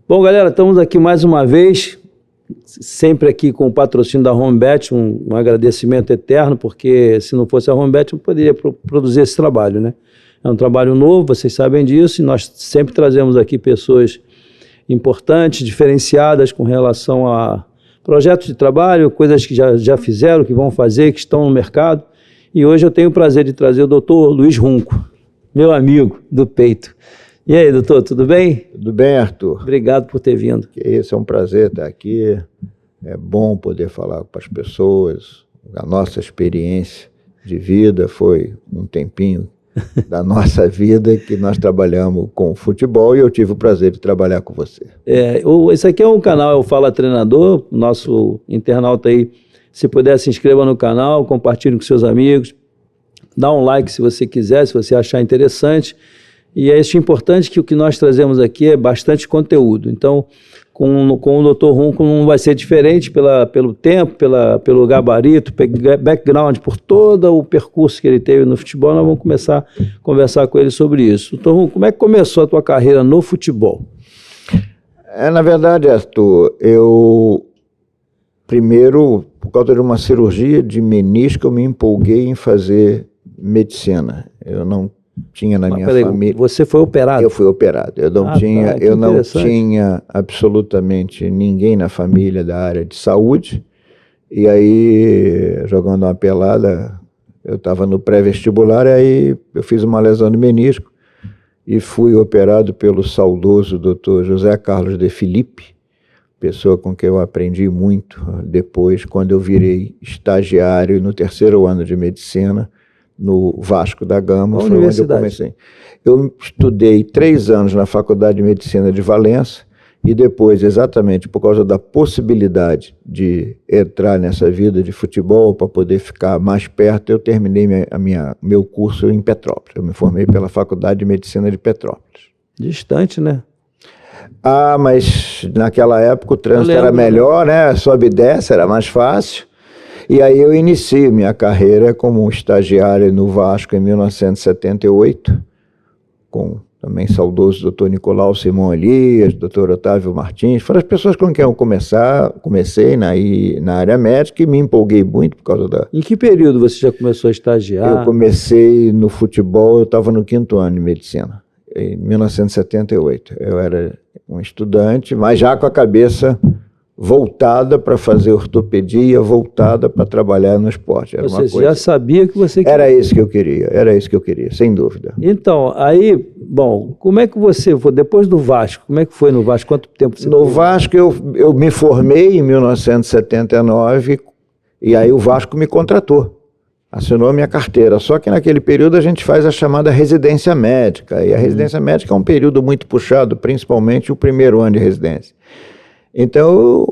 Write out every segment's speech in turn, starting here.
Bom, galera, estamos aqui mais uma vez, sempre aqui com o patrocínio da HomeBet, um agradecimento eterno, porque se não fosse a HomeBet, eu não poderia produzir esse trabalho, né? É um trabalho novo, vocês sabem disso, e nós sempre trazemos aqui pessoas importantes, diferenciadas com relação a projetos de trabalho, coisas que já fizeram, que vão fazer, que estão no mercado. E hoje eu tenho o prazer de trazer o doutor Luiz Runco, meu amigo do peito. E aí, doutor, tudo bem? Tudo bem, Arthur. Obrigado por ter vindo. Isso, é um prazer estar aqui. É bom poder falar com as pessoas. A nossa experiência de vida foi um tempinho da nossa vida que nós trabalhamos com futebol e eu tive o prazer de trabalhar com você. Esse aqui é um canal, eu Fala Treinador, nosso internauta aí, se puder se inscreva no canal, compartilhe com seus amigos, dá um like se você quiser, se você achar interessante. E é isso importante que o que nós trazemos aqui é bastante conteúdo. Então, com o Dr. Runco não vai ser diferente pelo tempo, pelo gabarito, background, por todo o percurso que ele teve no futebol. Nós vamos começar a conversar com ele sobre isso. Dr. Runco, como é que começou a tua carreira no futebol? Na verdade, Arthur, eu primeiro, por causa de uma cirurgia de menisco, eu me empolguei em fazer medicina. Eu não tinha na minha família. Você foi operado? Eu fui operado. Eu não tinha absolutamente ninguém na família da área de saúde. E aí, jogando uma pelada, eu estava no pré-vestibular, aí eu fiz uma lesão de menisco e fui operado pelo saudoso Dr. José Carlos de Filipe, pessoa com quem eu aprendi muito depois, quando eu virei estagiário no 3º ano de medicina, no Vasco da Gama, foi onde eu comecei. Eu estudei 3 anos na Faculdade de Medicina de Valença e depois, exatamente por causa da possibilidade de entrar nessa vida de futebol, para poder ficar mais perto, eu terminei meu curso em Petrópolis. Eu me formei pela Faculdade de Medicina de Petrópolis. Distante, né? Mas naquela época o trânsito era melhor, né? Sobe e desce, era mais fácil. E aí eu inicio minha carreira como estagiário no Vasco em 1978, com também saudoso Dr. Nicolau Simão Elias, Dr. Otávio Martins. Foram as pessoas com quem eu comecei na área médica e me empolguei muito por causa da... Em que período você já começou a estagiar? Eu comecei no futebol, eu estava no 5º ano de medicina, em 1978. Eu era um estudante, mas já com a cabeça voltada para fazer ortopedia, voltada para trabalhar no esporte. Era você já sabia que você queria? Era isso que eu queria, sem dúvida. Então, aí, bom, como é que você foi, depois do Vasco, como é que foi no Vasco? Quanto tempo você No Vasco eu me formei em 1979 e aí o Vasco me contratou, assinou a minha carteira, só que naquele período a gente faz a chamada residência médica, e a residência médica é um período muito puxado, principalmente o 1º ano de residência. Então,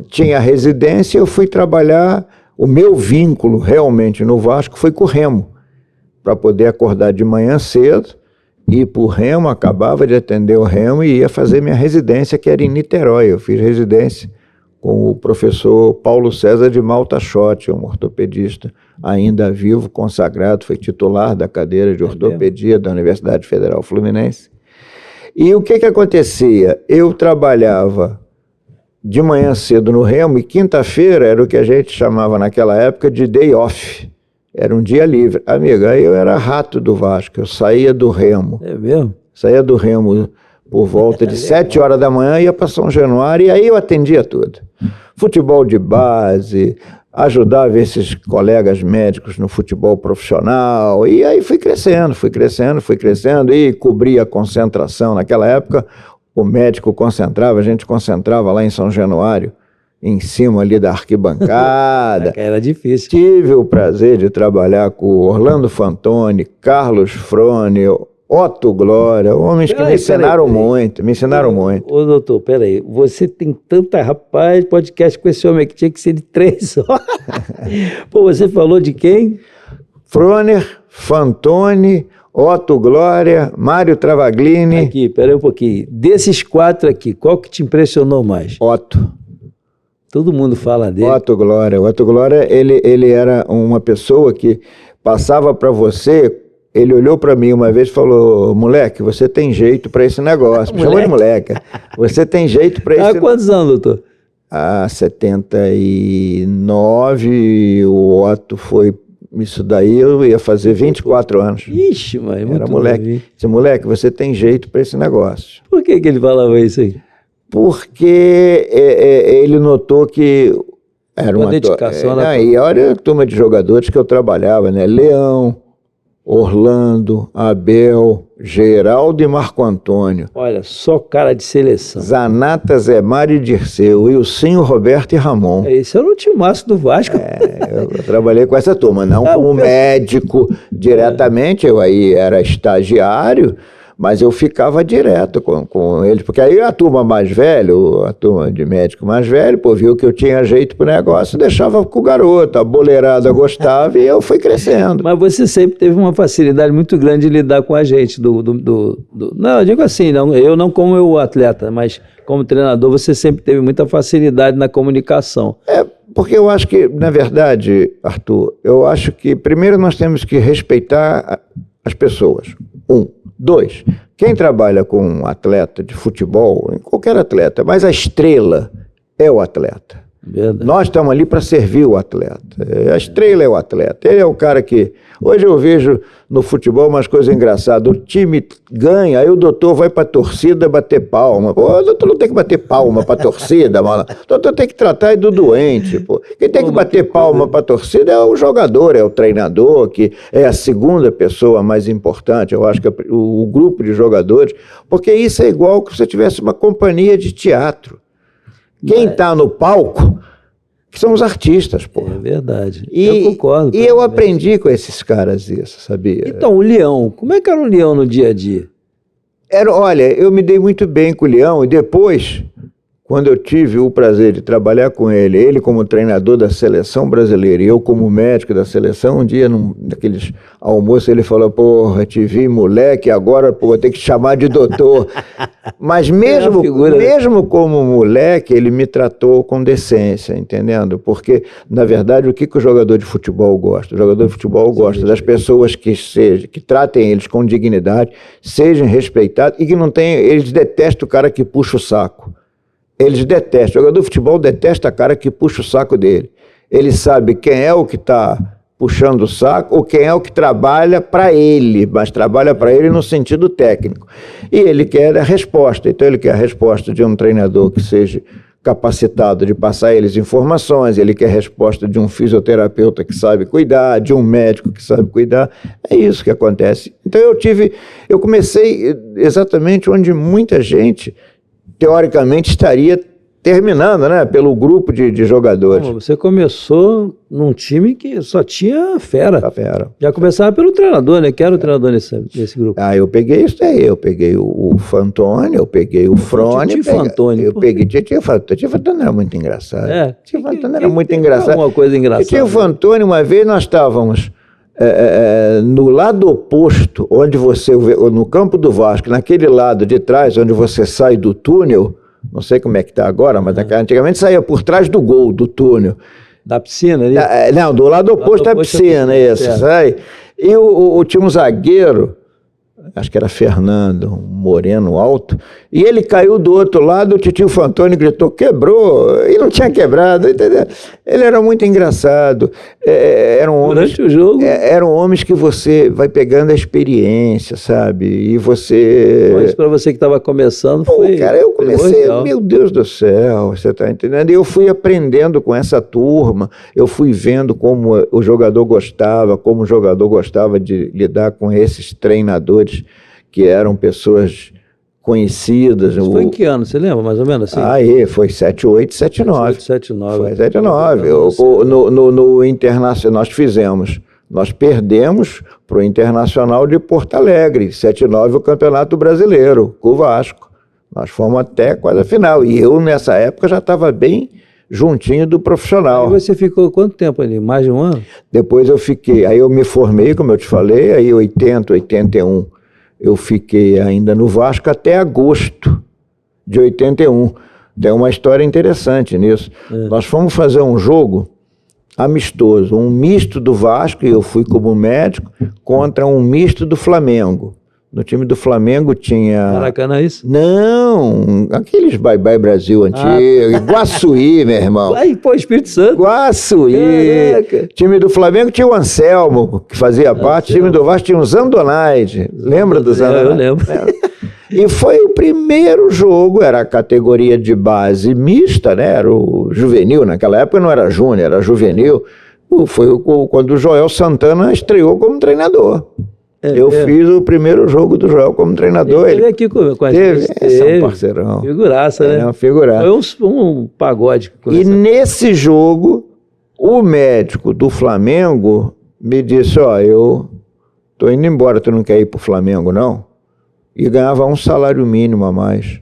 tinha residência, eu fui trabalhar, o meu vínculo realmente no Vasco foi com o remo, para poder acordar de manhã cedo, ir para o remo, acabava de atender o remo e ia fazer minha residência, que era em Niterói. Eu fiz residência com o professor Paulo César de Maltachotti, um ortopedista ainda vivo, consagrado, foi titular da cadeira de ortopedia da Universidade Federal Fluminense. E o que acontecia? Eu trabalhava de manhã cedo no remo e quinta-feira era o que a gente chamava naquela época de day off. Era um dia livre. Amiga, aí eu era rato do Vasco, eu saía do remo. É mesmo? Saía do remo por volta de 7 horas da manhã, ia para São Januário e aí eu atendia tudo. Futebol de base, ajudava esses colegas médicos no futebol profissional, e aí fui crescendo, e cobria a concentração. Naquela época, o médico concentrava, a gente concentrava lá em São Januário, em cima ali da arquibancada. Era difícil. Tive o prazer de trabalhar com Orlando Fantoni, Carlos Frone, Otto Glória, homens que me ensinaram muito. Ô, doutor, peraí, você tem tanta, rapaz, podcast com esse homem que tinha que ser de 3 horas. Pô, você falou de quem? Froner, Fantoni, Otto Glória, Mário Travaglini. Aqui, peraí um pouquinho. Desses 4 aqui, qual que te impressionou mais? Otto. Todo mundo fala dele. Otto Glória. Otto Glória, ele era uma pessoa que passava para você ele olhou para mim uma vez e falou: moleque, você tem jeito para esse negócio. Me chamou de moleque. Você tem jeito para esse... Há quantos anos, doutor? 79, o Otto foi... Isso daí eu ia fazer 24 anos. Ixi, mas muito era moleque. Disse, moleque, você tem jeito para esse negócio. Por que ele falava isso aí? Porque ele notou que era uma dedicação. E olha a turma de jogadores que eu trabalhava, né? Leão, Orlando, Abel, Geraldo e Marco Antônio. Olha, só cara de seleção. Zanata, Zé Mário e Dirceu, Wilsinho, Roberto e Ramon. Esse era o timaço do Vasco. Eu trabalhei com essa turma, não como médico diretamente, eu aí era estagiário, mas eu ficava direto com eles, porque aí a turma mais velha, a turma de médico mais velho, pô, viu que eu tinha jeito pro negócio, deixava com o garoto, a boleirada gostava e eu fui crescendo. Mas você sempre teve uma facilidade muito grande de lidar com a gente. Não, eu digo assim, eu não como eu atleta, mas como treinador você sempre teve muita facilidade na comunicação. Porque eu acho que, na verdade, Arthur, eu acho que primeiro nós temos que respeitar as pessoas. 1. 2, quem trabalha com um atleta de futebol, qualquer atleta, mas a estrela é o atleta. Verdade. Nós estamos ali para servir o atleta. A estrela é o atleta. Ele é o cara que... Hoje eu vejo no futebol umas coisas engraçadas. O time ganha, aí o doutor vai para a torcida bater palma. Pô, o doutor não tem que bater palma para a torcida, mano. O doutor tem que tratar do doente. Pô. Quem tem que bater palma para a torcida é o jogador, é o treinador, que é a segunda pessoa mais importante. Eu acho que o grupo de jogadores. Porque isso é igual que você tivesse uma companhia de teatro. Quem está no palco são os artistas, pô. É verdade. Eu concordo. E eu aprendi com esses caras isso, sabia? Então, o Leão, como é que era o Leão no dia a dia? Olha, eu me dei muito bem com o Leão e depois, quando eu tive o prazer de trabalhar com ele como treinador da seleção brasileira e eu como médico da seleção, um dia, naqueles almoços, ele falou: porra, te vi moleque, agora pô, vou ter que te chamar de doutor. Mas mesmo como moleque, ele me tratou com decência, entendendo? Porque, na verdade, o que o jogador de futebol gosta? O jogador de futebol gosta das pessoas que tratem eles com dignidade, sejam respeitados e que não tenham... Eles detestam o cara que puxa o saco. Eles detestam. O jogador de futebol detesta a cara que puxa o saco dele. Ele sabe quem é o que está puxando o saco ou quem é o que trabalha para ele, mas trabalha para ele no sentido técnico. E ele quer a resposta. Então ele quer a resposta de um treinador que seja capacitado de passar a eles informações, ele quer a resposta de um fisioterapeuta que sabe cuidar, de um médico que sabe cuidar. É isso que acontece. Então eu comecei exatamente onde muita gente teoricamente estaria terminando, né, pelo grupo de jogadores. Você começou num time que só tinha fera. Fera. Já começava pelo treinador, né? Que era o treinador nesse grupo. Eu peguei isso daí. Eu peguei o Fantoni, eu peguei o Frone. Tio Fantoni. Eu peguei Tio Fantoni. Tio Fantoni era muito engraçado. Tio Fantoni era muito engraçado. Uma coisa engraçada. Tio Fantoni, uma vez nós estávamos no lado oposto, onde você vê, no campo do Vasco, naquele lado de trás, onde você sai do túnel. Não sei como é que está agora, mas antigamente saía por trás do gol, do túnel. Da piscina ali? Não, do lado oposto da piscina, isso, sai. E tinha um zagueiro, acho que era Fernando, um moreno alto, e ele caiu do outro lado, o tio Fantoni gritou, quebrou, e não tinha quebrado, entendeu? Ele era muito engraçado. Durante o jogo? Eram homens que você vai pegando a experiência, sabe? E você... Mas para você que estava começando foi... Cara, eu comecei, meu Deus do céu, você está entendendo? E eu fui aprendendo com essa turma, eu fui vendo como o jogador gostava, como o jogador gostava de lidar com esses treinadores que eram pessoas conhecidas. Isso foi em que ano, você lembra mais ou menos assim? Aí, foi 78, 79. 79. Foi 79. No Internacional nós perdemos para o Internacional de Porto Alegre, 79 o Campeonato Brasileiro, com o Vasco. Nós fomos até quase a final. E eu, nessa época, já estava bem juntinho do profissional. Aí você ficou quanto tempo ali? Mais de um ano? Depois aí eu me formei, como eu te falei, aí 80, 81, eu fiquei ainda no Vasco até agosto de 81. Tem uma história interessante nisso. Nós fomos fazer um jogo amistoso, um misto do Vasco, e eu fui como médico, contra um misto do Flamengo. No time do Flamengo tinha... Maracanã, isso? Não, aqueles Bye-Bye Brasil antigo, Iguaçuí, meu irmão. Aí, pô, Espírito Santo. Iguaçuí. Caraca. Time do Flamengo tinha o Anselmo, que fazia parte. Time do Vasco tinha o Zandonaide. Lembra do Zandonaide? Eu lembro. E foi o primeiro jogo, era a categoria de base mista, né? Era o juvenil, naquela época não era júnior, era juvenil. Foi quando o Joel Santana estreou como treinador. Eu fiz o primeiro jogo do Joel como treinador. Ele aqui com a gente. É um parceirão. Figuraça, né? É uma figuraça. Foi um pagode. E nesse jogo, o médico do Flamengo me disse, eu tô indo embora, tu não quer ir pro Flamengo, não? E ganhava um salário mínimo a mais.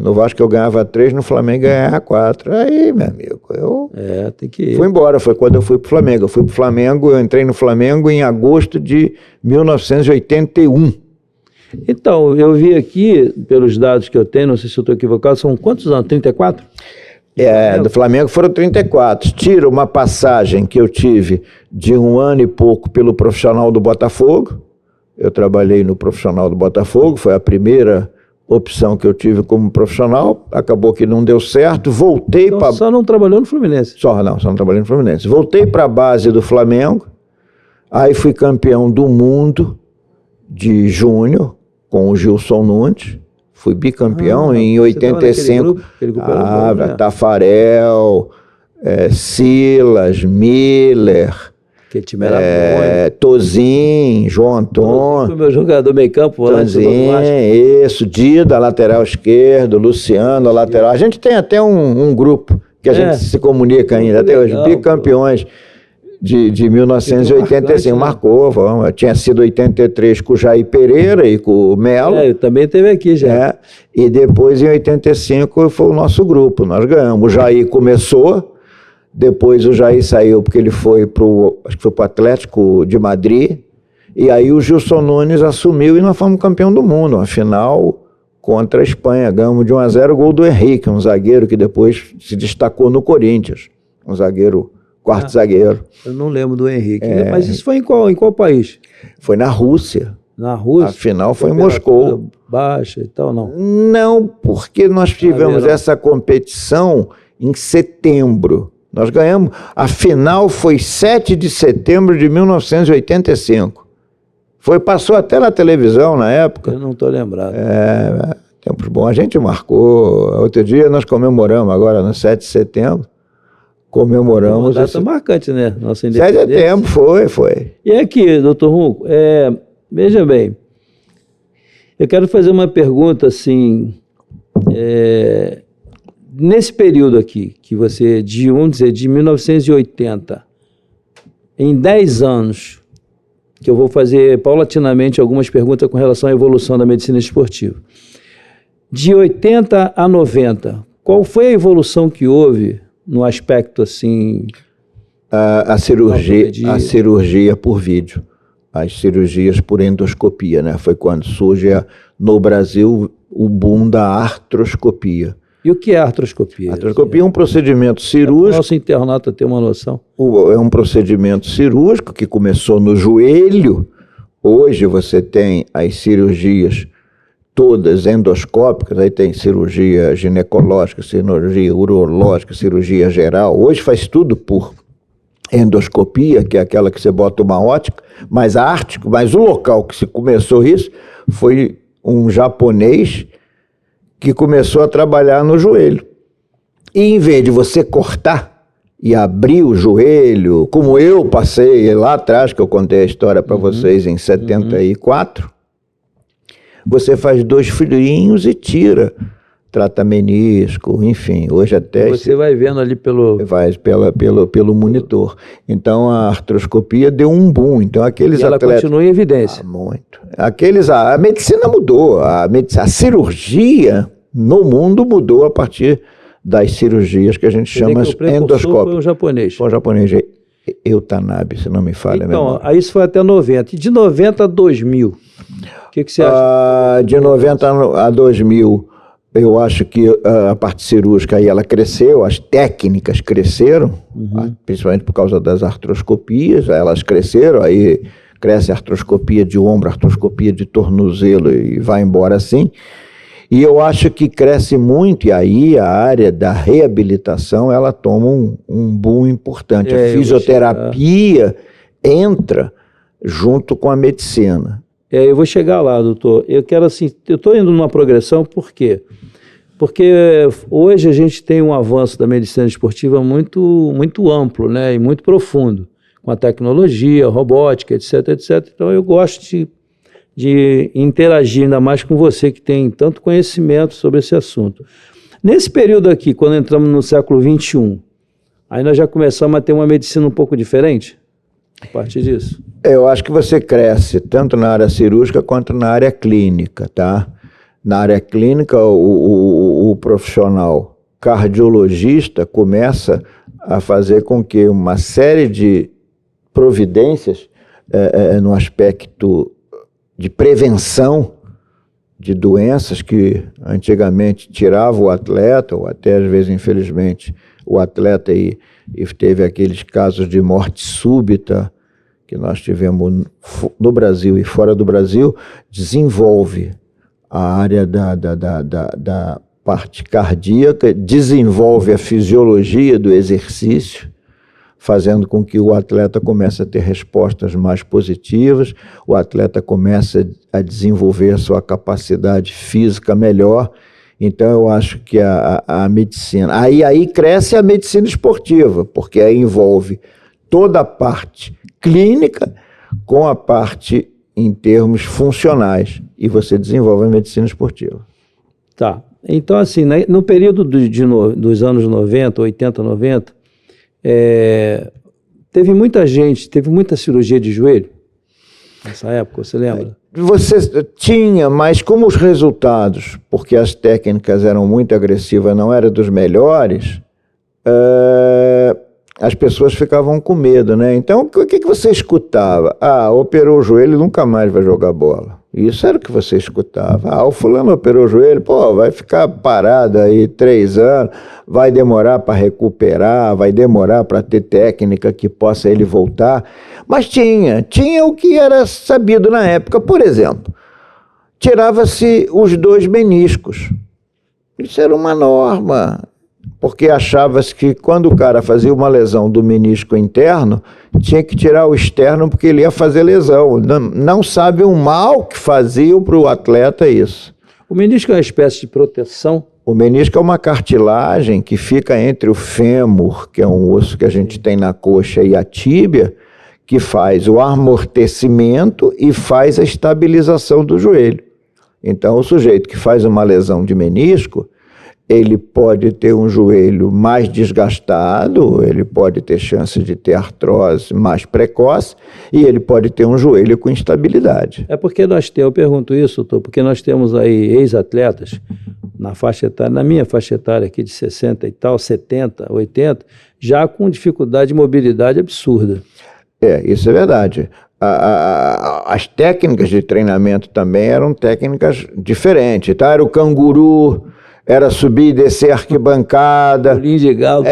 No Vasco eu ganhava 3, no Flamengo eu ganhava 4. Aí, meu amigo, eu tem que ir. Fui embora, foi quando eu fui pro Flamengo. Eu fui pro Flamengo, eu entrei no Flamengo em agosto de 1981. Então, eu vi aqui, pelos dados que eu tenho, não sei se eu estou equivocado, são quantos anos? 34? Do Flamengo foram 34. Tira uma passagem que eu tive de 1 ano e pouco pelo profissional do Botafogo. Eu trabalhei no profissional do Botafogo, foi a primeira opção que eu tive como profissional, acabou que não deu certo, voltei então, para... Só não trabalhou no Fluminense? Só não trabalhei no Fluminense. Voltei para a base do Flamengo, aí fui campeão do mundo de júnior com o Gilson Nunes, fui bicampeão em 85. Aquele grupo era bom, né? Tafarel, Silas, Miller... Que time era bom. Tozin, João Antônio. Foi meu jogador meio campo, volante. Isso, Dida, lateral esquerdo, Luciano, lateral. A gente tem até um grupo que a gente se comunica ainda até hoje, bicampeões de 1985. Marcou, tinha sido 83 com o Jair Pereira e com o Melo. Eu também teve aqui já. E depois em 85 foi o nosso grupo, nós ganhamos. O Jair começou. Depois o Jair saiu porque ele foi acho que foi pro Atlético de Madrid, e aí o Gilson Nunes assumiu e nós fomos campeão do mundo, uma final contra a Espanha, ganhamos de 1-0, gol do Henrique, um zagueiro que depois se destacou no Corinthians, um zagueiro, quarto zagueiro. Eu não lembro do Henrique, mas isso foi em qual país? Foi na Rússia. Na Rússia? A final foi em Moscou. Baixa e tal, não? Não, porque nós tivemos essa competição em setembro. Nós ganhamos, a final foi 7 de setembro de 1985. Passou até na televisão na época. Eu não estou lembrado. Tempos bons. A gente marcou. Outro dia nós comemoramos, agora no 7 de setembro. Comemoramos. Uma data marcante, né? Nossa independência. 7 de setembro, foi. E aqui, doutor Runco, veja bem, eu quero fazer uma pergunta assim. Nesse período aqui, que você, vamos dizer, de 1980, em 10 anos, que eu vou fazer paulatinamente algumas perguntas com relação à evolução da medicina esportiva. De 80 a 90, qual foi a evolução que houve no aspecto assim... A cirurgia por vídeo, as cirurgias por endoscopia, né? Foi quando surge no Brasil o boom da artroscopia. E o que é artroscopia? Artroscopia é um procedimento cirúrgico. Nosso internauta tem uma noção. É um procedimento cirúrgico que começou no joelho. Hoje você tem as cirurgias todas endoscópicas, aí tem cirurgia ginecológica, cirurgia urológica, cirurgia geral. Hoje faz tudo por endoscopia, que é aquela que você bota uma ótica, mas o local que se começou isso foi um japonês que começou a trabalhar no joelho. E em vez de você cortar e abrir o joelho, como eu passei lá atrás, que eu contei a história para vocês em 74, você faz 2 furinhos e tira. Trata menisco, enfim, hoje até... Você vai vendo ali pelo monitor. Então a artroscopia deu um boom. Então aqueles ela continua em evidência. Muito. A medicina mudou, a cirurgia no mundo mudou a partir das cirurgias que a gente chama endoscópicas. Foi o japonês. Foi o japonês, Eutanabe, se não me falha. Então, aí isso foi até 90. E de 90 a 2000, o que você acha? De 90 a 2000... Eu acho que a parte cirúrgica aí ela cresceu, as técnicas cresceram, principalmente por causa das artroscopias, elas cresceram, aí cresce a artroscopia de ombro, a artroscopia de tornozelo e vai embora assim. E eu acho que cresce muito, e aí a área da reabilitação ela toma um boom importante. A fisioterapia entra junto com a medicina. Eu vou chegar lá, doutor. Eu quero assim, eu estou indo numa progressão, por quê? Porque hoje a gente tem um avanço da medicina esportiva muito, muito amplo, né, e muito profundo, com a tecnologia, robótica, etc, etc. Então eu gosto de interagir ainda mais com você que tem tanto conhecimento sobre esse assunto. Nesse período aqui, quando entramos no século XXI, aí nós já começamos a ter uma medicina um pouco diferente a partir disso. Eu acho que você cresce tanto na área cirúrgica quanto na área clínica, tá? Na área clínica, o profissional cardiologista começa a fazer com que uma série de providências no aspecto de prevenção de doenças que antigamente tirava o atleta, ou até às vezes, infelizmente, o atleta e teve aqueles casos de morte súbita que nós tivemos no Brasil e fora do Brasil, desenvolve a área da parte cardíaca, desenvolve a fisiologia do exercício, fazendo com que o atleta comece a ter respostas mais positivas, o atleta comece a desenvolver a sua capacidade física melhor. Então eu acho que a medicina... Aí cresce a medicina esportiva, porque aí envolve toda a parte clínica com a parte em termos funcionais, e você desenvolve a medicina esportiva. Tá. Então, assim, no período dos anos 90, 80, 90, teve muita cirurgia de joelho nessa época, você lembra? Você tinha, mas como os resultados, porque as técnicas eram muito agressivas, não eram dos melhores, as pessoas ficavam com medo, né? Então, o que você escutava? Operou o joelho, nunca mais vai jogar bola. Isso era o que você escutava. O fulano operou o joelho, vai ficar parado aí 3 anos, vai demorar para recuperar, vai demorar para ter técnica que possa ele voltar. Mas tinha o que era sabido na época. Por exemplo, tirava-se os 2 meniscos. Isso era uma norma, porque achava-se que quando o cara fazia uma lesão do menisco interno, tinha que tirar o externo porque ele ia fazer lesão. Não sabe o mal que faziam para o atleta isso. O menisco é uma espécie de proteção? O menisco é uma cartilagem que fica entre o fêmur, que é um osso que a gente tem na coxa, e a tíbia, que faz o amortecimento e faz a estabilização do joelho. Então, o sujeito que faz uma lesão de menisco, ele pode ter um joelho mais desgastado, ele pode ter chance de ter artrose mais precoce e ele pode ter um joelho com instabilidade. Porque eu pergunto isso, doutor, porque nós temos aí ex-atletas na minha faixa etária aqui de 60 e tal, 70, 80, já com dificuldade de mobilidade absurda. Isso é verdade. As técnicas de treinamento também eram técnicas diferentes, tá? Era o canguru, era subir e descer arquibancada. Bolinho de galo.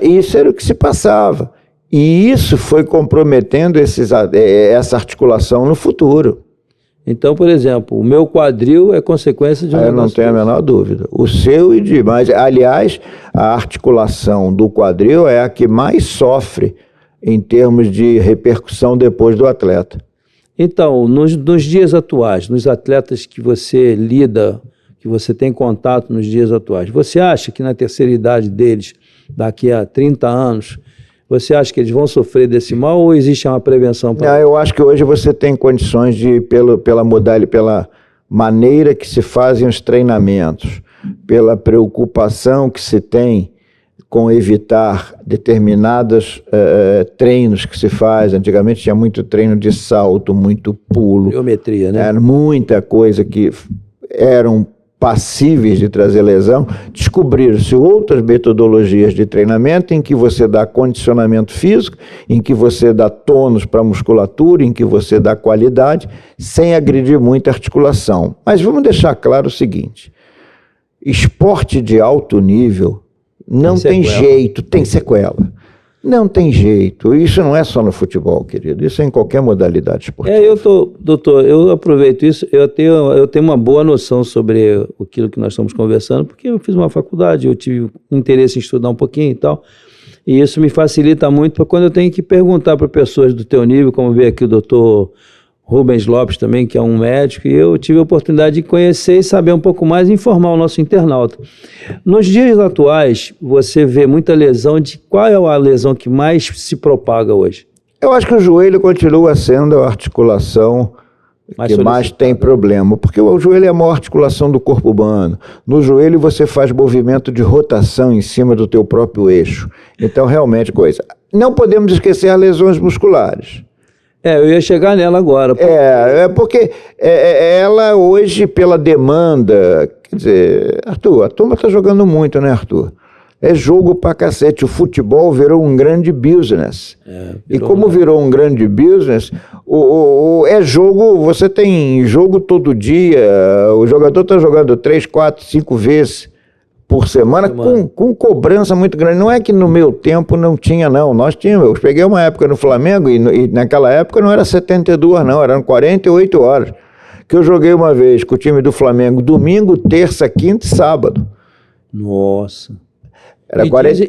Isso era o que se passava. E isso foi comprometendo essa articulação no futuro. Então, por exemplo, o meu quadril é consequência de um Eu não tenho a menor dúvida. O seu e demais. Aliás, a articulação do quadril é a que mais sofre em termos de repercussão depois do atleta. Então, nos dias atuais, nos atletas que você lida, que você tem contato nos dias atuais, você acha que na terceira idade deles, daqui a 30 anos, você acha que eles vão sofrer desse mal ou existe uma prevenção? Eu acho que hoje você tem condições de, pela maneira que se fazem os treinamentos, pela preocupação que se tem com evitar determinados treinos que se faz. Antigamente tinha muito treino de salto, muito pulo. Biometria, né? Era muita coisa que eram passíveis de trazer lesão. Descobriram-se outras metodologias de treinamento em que você dá condicionamento físico, em que você dá tônus para a musculatura, em que você dá qualidade, sem agredir muito a articulação. Mas vamos deixar claro o seguinte: esporte de alto nível não tem jeito, tem sequela. Não tem jeito. Isso não é só no futebol, querido. Isso é em qualquer modalidade esportiva. Doutor, eu aproveito isso. Eu tenho uma boa noção sobre aquilo que nós estamos conversando, porque eu fiz uma faculdade, eu tive interesse em estudar um pouquinho e tal. E isso me facilita muito para quando eu tenho que perguntar para pessoas do teu nível, como veio aqui o doutor Rubens Lopes também, que é um médico, e eu tive a oportunidade de conhecer e saber um pouco mais e informar o nosso internauta. Nos dias atuais, você vê muita lesão. Qual é a lesão que mais se propaga hoje? Eu acho que o joelho continua sendo a articulação que mais tem problema, porque o joelho é a maior articulação do corpo humano. No joelho você faz movimento de rotação em cima do teu próprio eixo. Então, realmente, coisa. Não podemos esquecer as lesões musculares. Eu ia chegar nela agora. Porque ela hoje, pela demanda, quer dizer, Arthur, a turma está jogando muito, né, Arthur? É jogo pra cacete. O futebol virou um grande business. E como virou um grande business, é jogo, você tem jogo todo dia, o jogador está jogando 3, 4, 5 vezes por semana. Com cobrança muito grande. Não é que no meu tempo não tinha, não. Nós tínhamos. Eu peguei uma época no Flamengo e naquela época não era 72, não. Eram 48 horas. Que eu joguei uma vez com o time do Flamengo, domingo, terça, quinta e sábado. Nossa. Era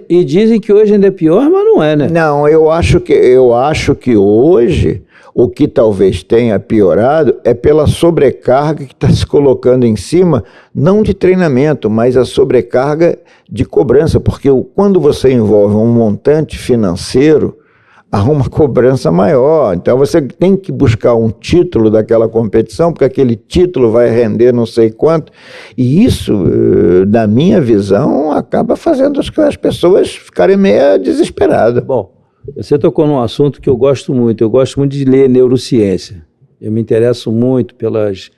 e dizem que hoje ainda é pior, mas não é, né? Não, eu acho que hoje o que talvez tenha piorado é pela sobrecarga que está se colocando em cima, não de treinamento, mas a sobrecarga de cobrança, porque quando você envolve um montante financeiro, há uma cobrança maior. Então você tem que buscar um título daquela competição, porque aquele título vai render não sei quanto. E isso, na minha visão, acaba fazendo as pessoas ficarem meio desesperadas. Bom, você tocou num assunto que eu gosto muito. Eu gosto muito de ler neurociência. Eu me interesso muito pelos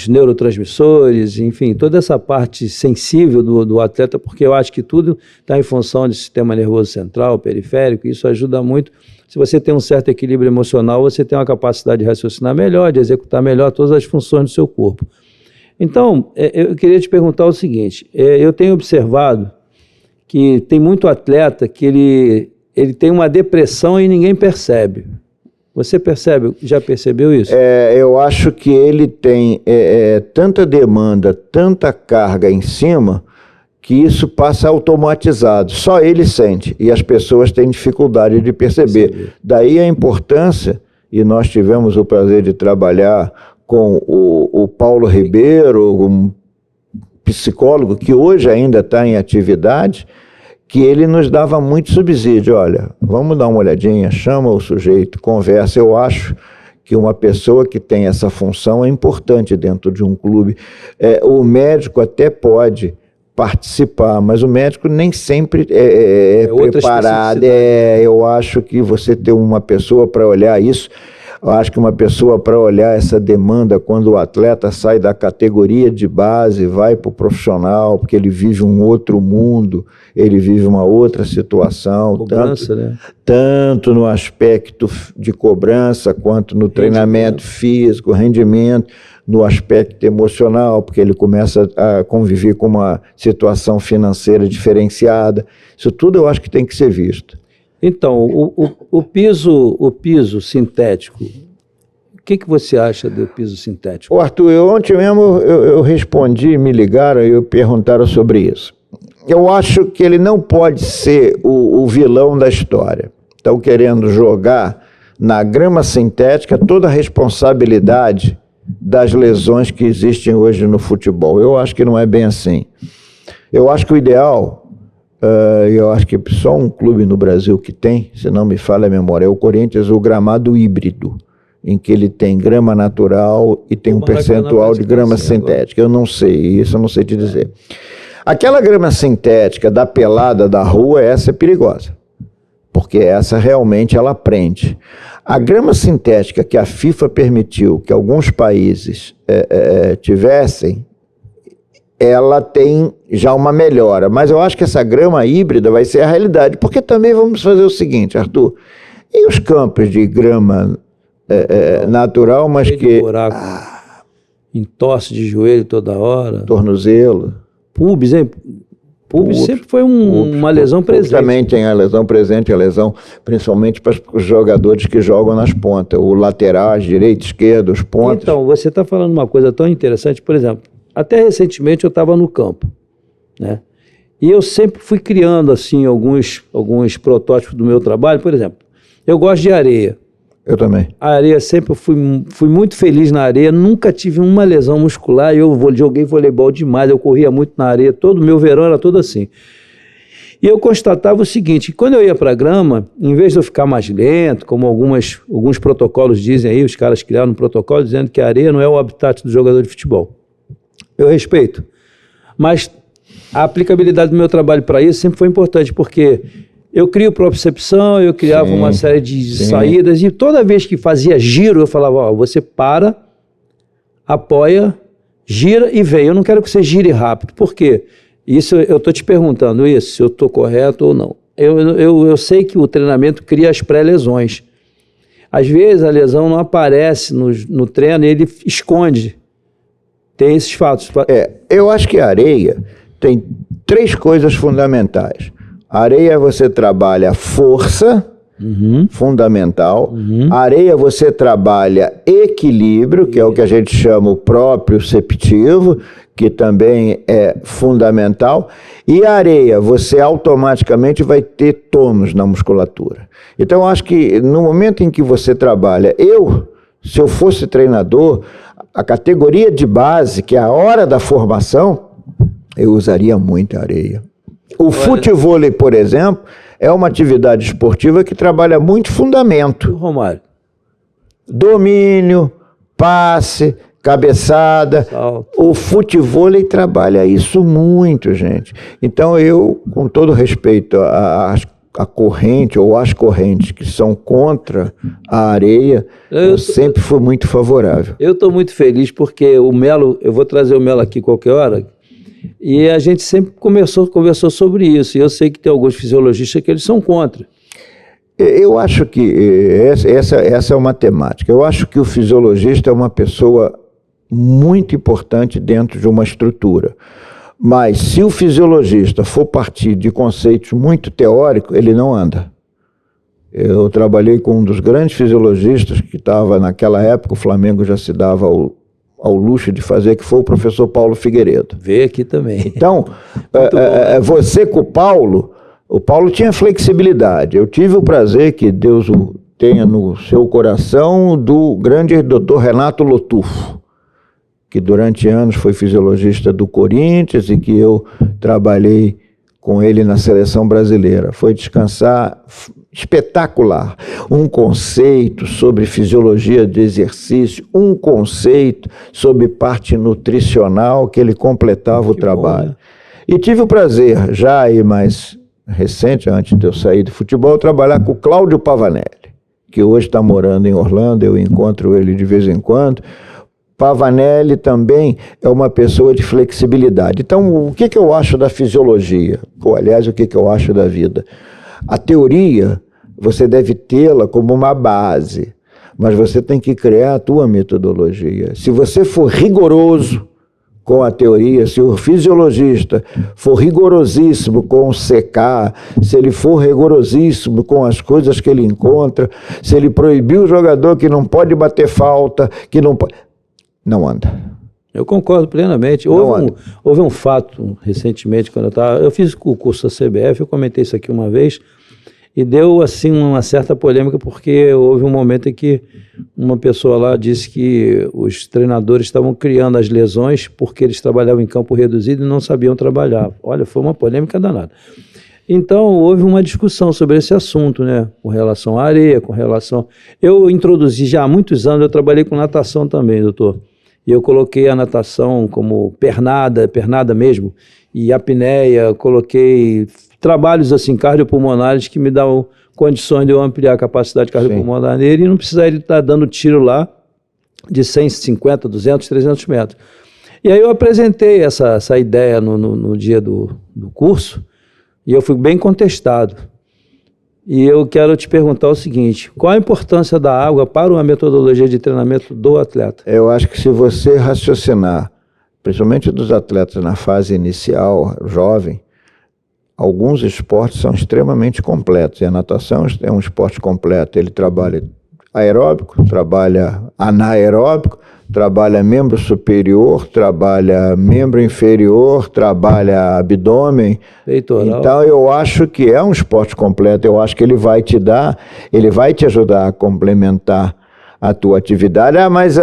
neurotransmissores, enfim, toda essa parte sensível do atleta, porque eu acho que tudo está em função do sistema nervoso central, periférico, e isso ajuda muito. Se você tem um certo equilíbrio emocional, você tem uma capacidade de raciocinar melhor, de executar melhor todas as funções do seu corpo. Então, eu queria te perguntar o seguinte, eu tenho observado que tem muito atleta que ele tem uma depressão e ninguém percebe. Você já percebeu isso? Eu acho que ele tem tanta demanda, tanta carga em cima, que isso passa automatizado. Só ele sente, e as pessoas têm dificuldade de perceber. Daí a importância, e nós tivemos o prazer de trabalhar com o Paulo Ribeiro, um psicólogo que hoje ainda está em atividade, que ele nos dava muito subsídio. Olha, vamos dar uma olhadinha, chama o sujeito, conversa. Eu acho que uma pessoa que tem essa função é importante dentro de um clube. O médico até pode participar, mas o médico nem sempre é preparado. Eu acho que você ter uma pessoa para olhar isso, eu acho que uma pessoa para olhar essa demanda quando o atleta sai da categoria de base, vai para o profissional, porque ele vive um outro mundo, ele vive uma outra situação, cobrança, né? Tanto no aspecto de cobrança, quanto no treinamento físico, rendimento, no aspecto emocional, porque ele começa a conviver com uma situação financeira diferenciada. Isso tudo eu acho que tem que ser visto. Então, o piso sintético, o que você acha do piso sintético? Arthur, ontem mesmo eu respondi, me ligaram e perguntaram sobre isso. Eu acho que ele não pode ser o vilão da história. Estão querendo jogar na grama sintética toda a responsabilidade das lesões que existem hoje no futebol. Eu acho que não é bem assim. Eu acho que o ideal... eu acho que só um clube no Brasil que tem, se não me falha a memória, é o Corinthians, o gramado híbrido, em que ele tem grama natural e tem um percentual de grama sintética. Eu não sei, isso eu não sei te dizer. Aquela grama sintética da pelada da rua, essa é perigosa, porque essa realmente ela prende. A grama sintética que a FIFA permitiu que alguns países tivessem, ela tem já uma melhora, mas eu acho que essa grama híbrida vai ser a realidade, porque também vamos fazer o seguinte, Arthur, e os campos de grama natural, mas que... buraco, entorse de joelho toda hora. Tornozelo. pubis, hein? Pubis sempre foi uma lesão presente. Também tem a lesão presente, a lesão principalmente para os jogadores que jogam nas pontas, o laterais, direito, esquerdo, os pontas. Então, você está falando uma coisa tão interessante, por exemplo, até recentemente eu estava no campo, né? E eu sempre fui criando, assim, alguns protótipos do meu trabalho. Por exemplo, eu gosto de areia. Eu também. A areia, sempre fui muito feliz na areia, nunca tive uma lesão muscular. Joguei voleibol demais, eu corria muito na areia, todo o meu verão era todo assim. E eu constatava o seguinte: quando eu ia para a grama, em vez de eu ficar mais lento, como alguns protocolos dizem aí, os caras criaram um protocolo dizendo que a areia não é o habitat do jogador de futebol. Eu respeito, mas a aplicabilidade do meu trabalho para isso sempre foi importante, porque eu crio propriocepção, eu criava uma série de saídas, e toda vez que fazia giro, eu falava: ó, você para, apoia, gira e vem. Eu não quero que você gire rápido. Por quê? Isso, eu estou te perguntando isso, se eu estou correto ou não. Eu sei que o treinamento cria as pré-lesões. Às vezes a lesão não aparece no treino e ele esconde. Tem esses fatos. Eu acho que a areia tem 3 coisas fundamentais. A areia você trabalha força, fundamental. A areia você trabalha equilíbrio, que é o que a gente chama o proprioceptivo, que também é fundamental. E a areia você automaticamente vai ter tônus na musculatura. Então eu acho que no momento em que você trabalha, se eu fosse treinador, a categoria de base, que é a hora da formação, eu usaria muita areia. O futevôlei, por exemplo, é uma atividade esportiva que trabalha muito fundamento. Romário. Domínio, passe, cabeçada. Salto. O futevôlei trabalha isso muito, gente. Então eu, com todo respeito a corrente ou as correntes que são contra a areia, eu sempre fui muito favorável. Eu estou muito feliz porque o Melo, eu vou trazer o Melo aqui qualquer hora, e a gente sempre conversou sobre isso, e eu sei que tem alguns fisiologistas que eles são contra. Eu acho que essa é uma temática. Eu acho que o fisiologista é uma pessoa muito importante dentro de uma estrutura. Mas se o fisiologista for partir de conceitos muito teóricos, ele não anda. Eu trabalhei com um dos grandes fisiologistas que estava naquela época, o Flamengo já se dava ao luxo de fazer, que foi o professor Paulo Figueiredo. Veio aqui também. Então, você com o Paulo tinha flexibilidade. Eu tive o prazer, que Deus o tenha no seu coração, do grande doutor Renato Lotufo, que durante anos foi fisiologista do Corinthians e que eu trabalhei com ele na seleção brasileira. Foi descansar, espetacular. Um conceito sobre fisiologia de exercício, um conceito sobre parte nutricional, que ele completava o trabalho. Bom, né? E tive o prazer, já aí mais recente, antes de eu sair do futebol, trabalhar com o Cláudio Pavanelli, que hoje está morando em Orlando, eu encontro ele de vez em quando. Pavanelli também é uma pessoa de flexibilidade. Então, o que eu acho da fisiologia? Aliás, o que eu acho da vida? A teoria, você deve tê-la como uma base, mas você tem que criar a tua metodologia. Se você for rigoroso com a teoria, se o fisiologista for rigorosíssimo com o CK, se ele for rigorosíssimo com as coisas que ele encontra, se ele proibir o jogador que não pode bater falta, que não pode... Não anda. Eu concordo plenamente. Houve um fato recentemente, quando eu fiz o curso da CBF, eu comentei isso aqui uma vez, e deu assim uma certa polêmica, porque houve um momento em que uma pessoa lá disse que os treinadores estavam criando as lesões porque eles trabalhavam em campo reduzido e não sabiam trabalhar. Olha, foi uma polêmica danada. Então, houve uma discussão sobre esse assunto, né? Com relação à areia, com relação... Eu introduzi já há muitos anos, eu trabalhei com natação também, doutor. E eu coloquei a natação como pernada mesmo, e apneia, coloquei trabalhos assim, cardiopulmonares, que me dão condições de eu ampliar a capacidade cardiopulmonar nele e não precisar ele estar dando tiro lá de 150, 200, 300 metros. E aí eu apresentei essa ideia no dia do curso, e eu fui bem contestado. E eu quero te perguntar o seguinte: qual a importância da água para uma metodologia de treinamento do atleta? Eu acho que se você raciocinar principalmente dos atletas na fase inicial, jovem, alguns esportes são extremamente completos. E a natação é um esporte completo. Ele trabalha aeróbico, trabalha anaeróbico, trabalha membro superior, trabalha membro inferior, trabalha abdômen. Peitoral. Então eu acho que é um esporte completo. Eu acho que ele vai te ajudar a complementar a tua atividade. Mas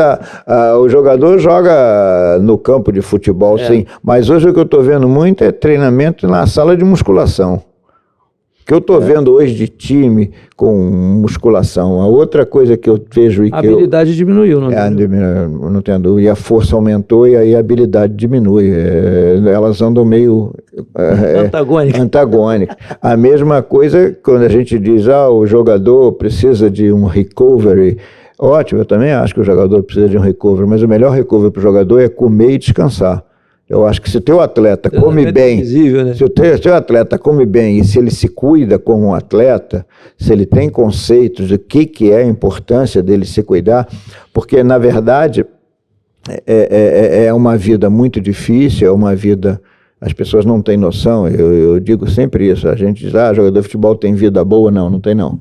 o jogador joga no campo de futebol, sim. Mas hoje o que eu estou vendo muito é treinamento na sala de musculação. O que eu estou vendo hoje de time com musculação. A outra coisa que eu vejo... A habilidade diminuiu, não é? Não tenho dúvida. E a força aumentou e aí a habilidade diminui. Elas andam meio... antagônicas. A mesma coisa quando a gente diz, o jogador precisa de um recovery. Ótimo, eu também acho que o jogador precisa de um recovery, mas o melhor recovery para o jogador é comer e descansar. Eu acho que se o teu atleta come bem, né? se o teu atleta come bem e se ele se cuida como um atleta, se ele tem conceitos do que é a importância dele se cuidar, porque na verdade é uma vida muito difícil, é uma vida... As pessoas não têm noção, eu digo sempre isso, a gente diz, jogador de futebol tem vida boa, não tem não.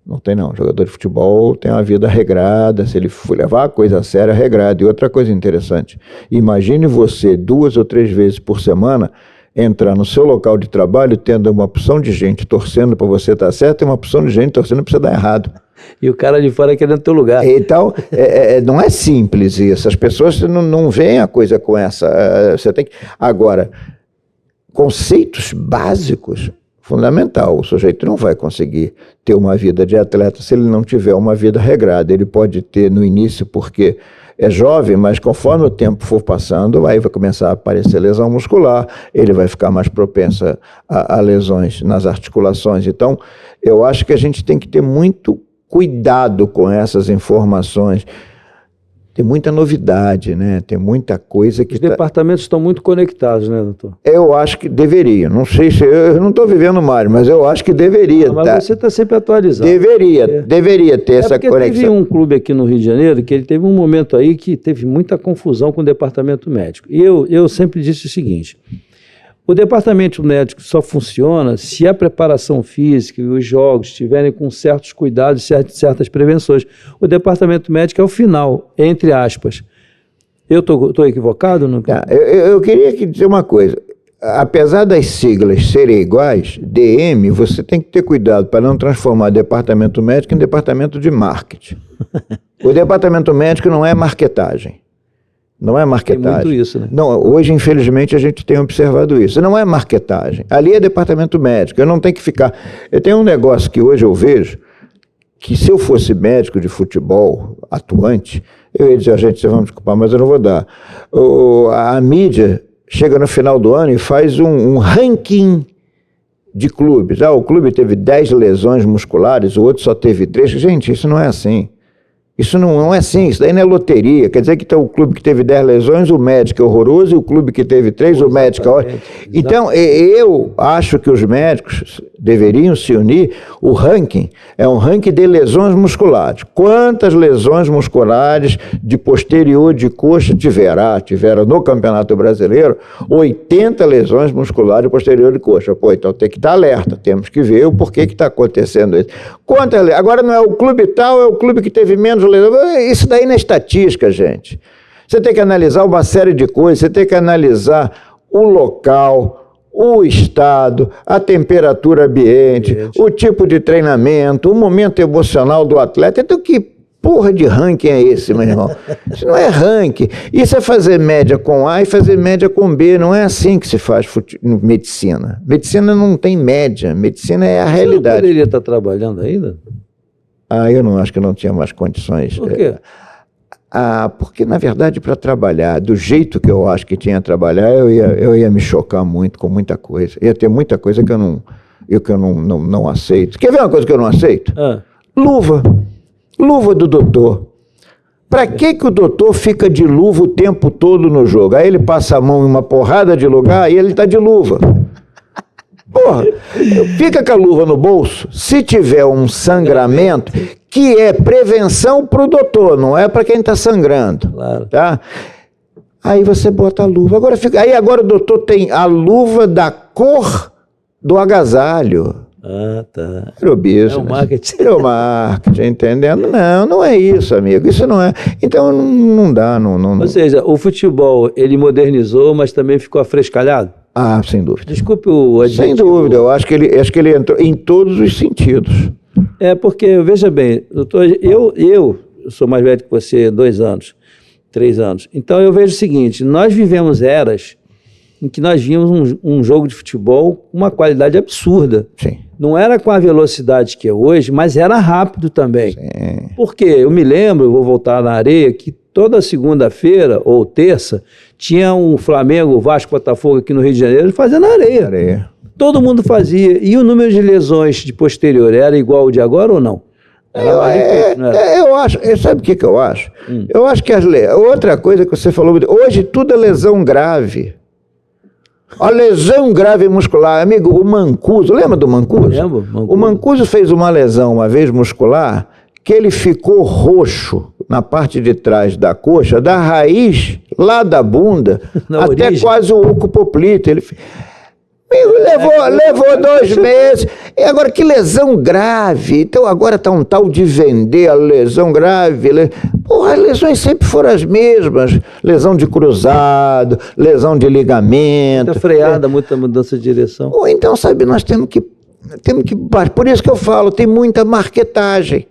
Não tem não, jogador de futebol tem uma vida regrada, se ele for levar a coisa a sério, é regrada. E outra coisa interessante, imagine você 2 ou 3 vezes por semana entrar no seu local de trabalho tendo uma opção de gente torcendo para você estar certo e uma opção de gente torcendo para você dar errado. E o cara de fora querendo teu lugar. Então, não é simples isso, as pessoas não veem a coisa com essa... Você tem que... Agora, conceitos básicos... Fundamental, o sujeito não vai conseguir ter uma vida de atleta se ele não tiver uma vida regrada. Ele pode ter no início porque é jovem, mas conforme o tempo for passando, aí vai começar a aparecer lesão muscular, ele vai ficar mais propenso a lesões nas articulações. Então, eu acho que a gente tem que ter muito cuidado com essas informações. Tem muita novidade, né? Tem muita coisa que... Os departamentos estão muito conectados, né, doutor? Eu acho que deveria. Não sei se... Eu não estou vivendo mais, mas eu acho que deveria. Mas você está sempre atualizado. Deveria ter essa conexão. Teve um clube aqui no Rio de Janeiro que ele teve um momento aí que teve muita confusão com o departamento médico. E eu sempre disse o seguinte... O departamento médico só funciona se a preparação física e os jogos estiverem com certos cuidados, certas prevenções. O departamento médico é o final, entre aspas. Eu estou equivocado? Não? Eu queria dizer uma coisa. Apesar das siglas serem iguais, DM, você tem que ter cuidado para não transformar departamento médico em departamento de marketing. O departamento médico não é marketagem. Não é marketagem. Tem muito isso, né? Não, hoje, infelizmente, a gente tem observado isso. Não é marketagem. Ali é departamento médico. Eu não tenho que ficar... Eu tenho um negócio que hoje eu vejo, que se eu fosse médico de futebol atuante, eu ia dizer, gente, vocês vão me desculpar, mas eu não vou dar. A mídia chega no final do ano e faz um ranking de clubes. O clube teve 10 lesões musculares, o outro só teve 3. Gente, isso não é assim. Isso não é assim, isso daí não é loteria. Quer dizer que tem o clube que teve 10 lesões, o médico é horroroso, e o clube que teve 3, o médico é horroroso. Então, eu acho que os médicos deveriam se unir. O ranking é um ranking de lesões musculares. Quantas lesões musculares de posterior de coxa tiveram? Tiveram no Campeonato Brasileiro 80 lesões musculares de posterior de coxa. Então tem que estar alerta, temos que ver o porquê que está acontecendo isso. Agora não é o clube tal, é o clube que teve menos. Isso daí não é estatística, gente. Você tem que analisar uma série de coisas, você tem que analisar o local, o estado, a temperatura ambiente, o tipo de treinamento, o momento emocional do atleta. Então, que porra de ranking é esse, meu irmão? Isso não é ranking. Isso é fazer média com A e fazer média com B. Não é assim que se faz medicina. Medicina não tem média. Medicina é a realidade. Você poderia estar trabalhando ainda? Eu não acho que eu não tinha mais condições. Por quê? Porque, na verdade, para trabalhar do jeito que eu acho que tinha que trabalhar, eu ia me chocar muito com muita coisa. Ia ter muita coisa que eu não aceito. Quer ver uma coisa que eu não aceito? Luva. Luva do doutor. Para que o doutor fica de luva o tempo todo no jogo? Aí ele passa a mão em uma porrada de lugar e ele está de luva. Porra, fica com a luva no bolso. Se tiver um sangramento, que é prevenção para o doutor, não é para quem está sangrando. Claro. Tá? Aí você bota a luva. Agora o doutor tem a luva da cor do agasalho. Ah, tá. Era o business. É o marketing. É o marketing, entendendo? Não é isso, amigo. Isso não é. Então não dá. Não. Ou seja, o futebol, ele modernizou, mas também ficou afrescalhado? Ah, sem dúvida. Desculpe o adjetivo. Sem dúvida. Eu acho que ele entrou em todos os sentidos. É, porque, veja bem, doutor, eu sou mais velho que você 2 anos, 3 anos. Então eu vejo o seguinte, nós vivemos eras em que nós vimos um jogo de futebol com uma qualidade absurda. Sim. Não era com a velocidade que é hoje, mas era rápido também. Sim. Porque eu me lembro, eu vou voltar na areia, que toda segunda-feira ou terça tinha um Flamengo, Vasco, Botafogo aqui no Rio de Janeiro fazendo areia. Todo mundo fazia. E o número de lesões de posterior era igual ao de agora ou não? Eu acho, sabe o que eu acho? Eu acho que outra coisa que você falou, hoje tudo é lesão grave. A lesão grave muscular, amigo, o Mancuso, lembra do Mancuso? Lembro, O Mancuso fez uma lesão uma vez muscular que ele ficou roxo na parte de trás da coxa, da raiz lá da bunda até origem. Quase o oco poplito. Ele levou 2 meses. E agora, que lesão grave. Então, agora está um tal de vender a lesão grave. Porra, as lesões sempre foram as mesmas. Lesão de cruzado, lesão de ligamento. Muita freada, muita mudança de direção. Ou então, sabe, nós temos que... Por isso que eu falo, tem muita marketagem.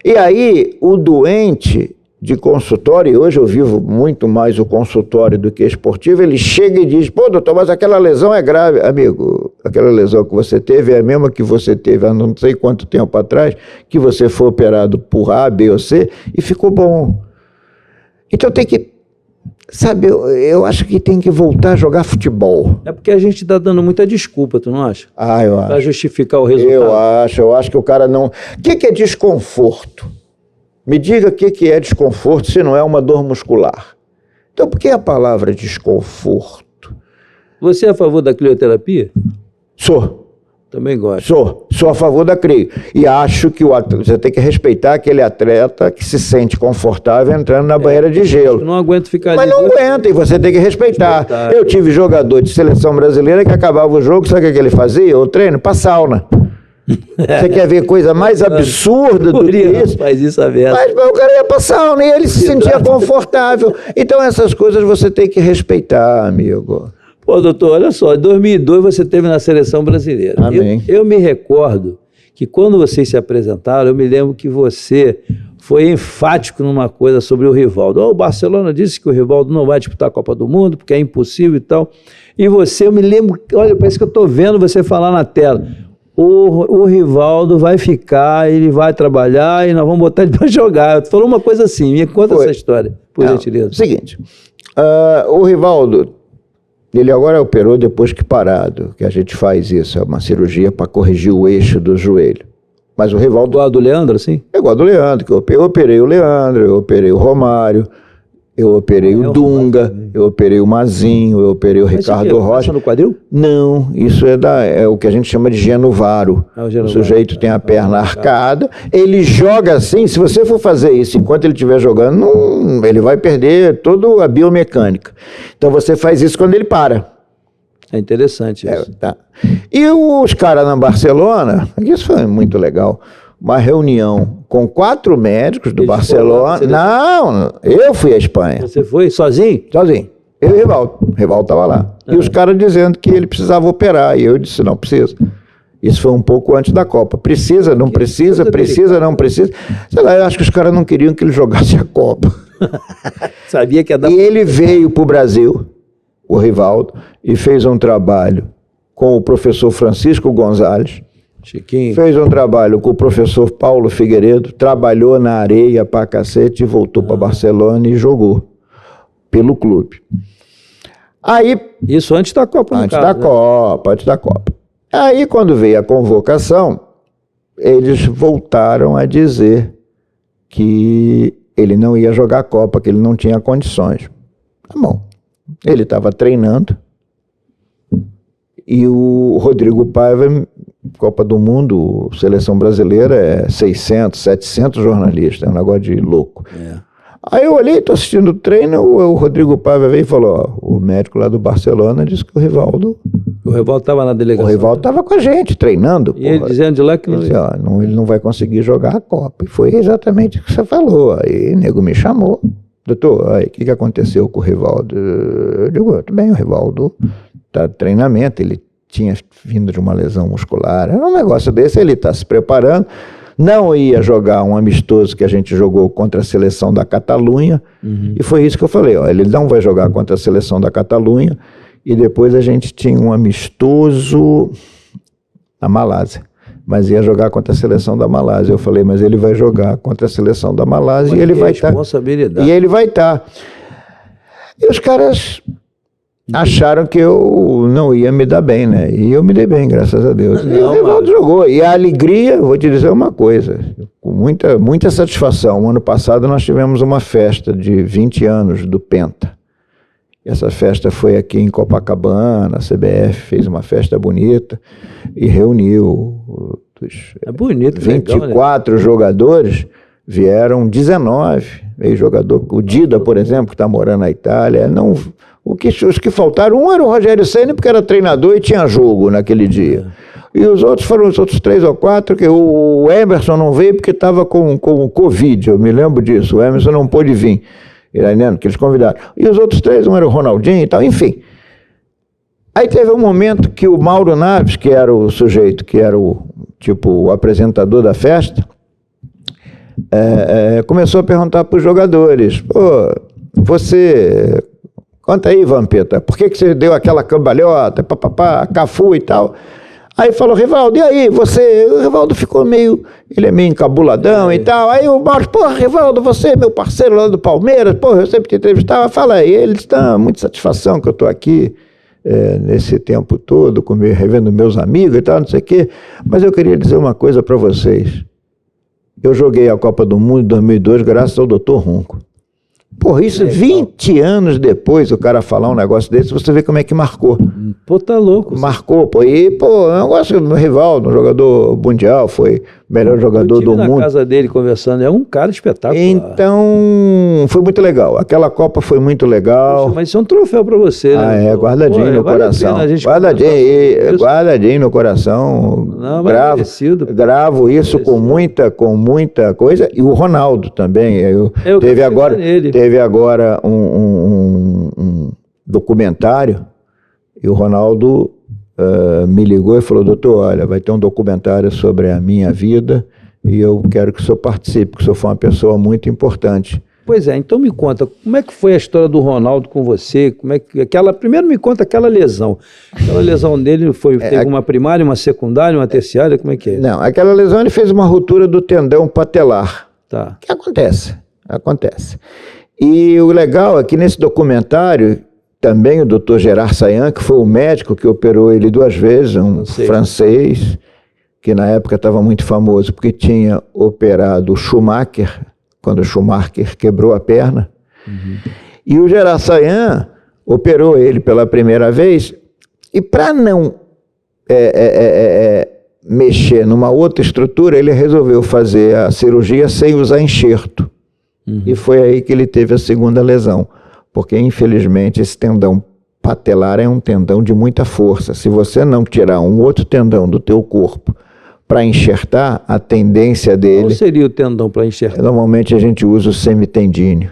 E aí, o doente de consultório, e hoje eu vivo muito mais o consultório do que esportivo, ele chega e diz, pô, doutor, mas aquela lesão é grave. Amigo, aquela lesão que você teve é a mesma que você teve há não sei quanto tempo atrás, que você foi operado por A, B ou C e ficou bom. Então tem que, sabe, eu acho que tem que voltar a jogar futebol. É porque a gente está dando muita desculpa, tu não acha? Ah, eu acho. Para justificar o resultado. Eu acho que o cara não... O que é desconforto? Me diga o que é desconforto se não é uma dor muscular. Então, por que a palavra desconforto? Você é a favor da crioterapia? Sou. Também gosto. Sou a favor da crio. E acho que você tem que respeitar aquele atleta que se sente confortável entrando na banheira de gelo. Eu não aguento ficar Mas não aguenta, e você tem que respeitar. Eu tive jogador de seleção brasileira que acabava o jogo, sabe o que ele fazia? O treino? Pra sauna. Você quer ver coisa mais absurda do que isso? Faz isso a versa. Mas o cara ia pra sauna e ele se sentia confortável. Então essas coisas você tem que respeitar, amigo. Pô, doutor, olha só, em 2002 você esteve na seleção brasileira. Amém. Eu me recordo que quando vocês se apresentaram, eu me lembro que você foi enfático numa coisa sobre o Rivaldo. O Barcelona disse que o Rivaldo não vai disputar a Copa do Mundo, porque é impossível e tal. E você, eu me lembro, olha, parece que eu estou vendo você falar na tela. O Rivaldo vai ficar, ele vai trabalhar e nós vamos botar ele para jogar. Tu falou uma coisa assim, me conta essa história, por gentileza. Seguinte, o Rivaldo, ele agora operou depois que parado, que a gente faz isso, é uma cirurgia para corrigir o eixo do joelho. Mas o Rivaldo... Igual do Leandro, assim? É igual do Leandro, que eu operei o Leandro, eu operei o Romário, eu operei o Dunga, eu operei o Mazinho, eu operei o Ricardo Rocha. No quadril? Não, isso é o que a gente chama de genovaro. O sujeito tem a perna arcada, ele joga assim, se você for fazer isso enquanto ele estiver jogando, ele vai perder toda a biomecânica. Então você faz isso quando ele para. É interessante isso. Tá. E os caras na Barcelona, isso foi muito legal, uma reunião com 4 médicos do Barcelona. Não, eu fui à Espanha. Você foi sozinho? Sozinho. Eu e o Rivaldo. O Rivaldo estava lá. E os caras dizendo que ele precisava operar. E eu disse, não precisa. Isso foi um pouco antes da Copa. Precisa, não precisa, precisa, não precisa. Sei lá, eu acho que os caras não queriam que ele jogasse a Copa. Sabia que ia dar... E ele veio para o Brasil, o Rivaldo, e fez um trabalho com o professor Francisco Gonzalez. Chiquinho. Fez um trabalho com o professor Paulo Figueiredo, trabalhou na areia pra cacete e voltou para Barcelona e jogou pelo clube. Aí, isso antes da Copa, antes da Copa. Aí, quando veio a convocação, eles voltaram a dizer que ele não ia jogar a Copa, que ele não tinha condições. Tá bom. Ele estava treinando e o Rodrigo Paiva, Copa do Mundo, seleção brasileira, é 600, 700 jornalistas, é um negócio de louco. Aí eu olhei, estou assistindo o treino, o Rodrigo Paiva veio e falou, ó, o médico lá do Barcelona disse que o Rivaldo... O Rivaldo estava na delegação. O Rivaldo estava com a gente, treinando. E ele dizendo de lá que ele não vai conseguir jogar a Copa. E foi exatamente o que você falou. Aí o nego me chamou. Doutor, o que aconteceu com o Rivaldo? Eu digo, tudo bem, o Rivaldo está de treinamento, ele tinha vindo de uma lesão muscular. Era um negócio desse, ele está se preparando. Não ia jogar um amistoso que a gente jogou contra a seleção da Catalunha. E foi isso que eu falei, ó, ele não vai jogar contra a seleção da Catalunha. E depois a gente tinha um amistoso na Malásia, mas ia jogar contra a seleção da Malásia. Eu falei, mas ele vai jogar contra a seleção da Malásia e ele vai estar. E ele vai estar. E os caras acharam que eu não ia me dar bem, né? E eu me dei bem, graças a Deus. E o Rivaldo jogou. E a alegria, vou te dizer uma coisa, com muita satisfação. Ano passado nós tivemos uma festa de 20 anos do Penta. Essa festa foi aqui em Copacabana, a CBF fez uma festa bonita e reuniu dos 24 jogadores, vieram 19. Veio jogador, o Dida, por exemplo, que está morando na Itália. Não, os que faltaram, um era o Rogério Ceni, porque era treinador e tinha jogo naquele dia. E os outros foram os outros 3 ou 4, que o Emerson não veio porque estava com Covid, eu me lembro disso, o Emerson não pôde vir. Iraniano, que eles convidaram. E os outros 3, um era o Ronaldinho e tal, enfim. Aí teve um momento que o Mauro Naves, que era o sujeito, que era o apresentador da festa, começou a perguntar para os jogadores, pô, você, conta aí, Vampeta, por que você deu aquela cambalhota, papapá, Cafu e tal? Aí falou, Rivaldo, e aí, você? O Rivaldo ficou ele é meio encabuladão e tal. Aí o Mauro, porra, Rivaldo, você é meu parceiro lá do Palmeiras, porra, eu sempre te entrevistava. Fala aí, ele está muita satisfação que eu estou aqui nesse tempo todo, revendo meus amigos e tal, não sei o quê. Mas eu queria dizer uma coisa para vocês. Eu joguei a Copa do Mundo em 2002 graças ao Dr. Ronco. Porra, isso 20 anos depois o cara falar um negócio desse, você vê como é que marcou. Pô, tá louco. Marcou, pô. E, pô, eu gosto do Rivaldo, um jogador mundial, foi o melhor jogador do mundo. Eu estive na casa dele conversando, é um cara espetacular. Então, foi muito legal. Aquela Copa foi muito legal. Poxa, mas isso é um troféu pra você, né? Guardadinho no coração. Guardadinho no coração. Não, gravo isso com muita coisa. E o Ronaldo também. Teve agora um documentário. E o Ronaldo me ligou e falou, doutor, olha, vai ter um documentário sobre a minha vida e eu quero que o senhor participe, porque o senhor foi uma pessoa muito importante. Pois é, então me conta, como é que foi a história do Ronaldo com você? Primeiro me conta aquela lesão. Aquela lesão dele teve uma primária, uma secundária, uma terciária, como é que é? Não, aquela lesão ele fez uma ruptura do tendão patelar. Tá. Que acontece. E o legal é que nesse documentário, também o Dr. Gerard Sayan, que foi o médico que operou ele 2 vezes, um francês, que na época estava muito famoso, porque tinha operado o Schumacher, quando o Schumacher quebrou a perna. E o Gerard Sayan operou ele pela primeira vez, e para não mexer numa outra estrutura, ele resolveu fazer a cirurgia sem usar enxerto. E foi aí que ele teve a segunda lesão. Porque, infelizmente, esse tendão patelar é um tendão de muita força. Se você não tirar um outro tendão do teu corpo para enxertar, a tendência dele... Qual seria o tendão para enxertar? Normalmente a gente usa o semitendíneo.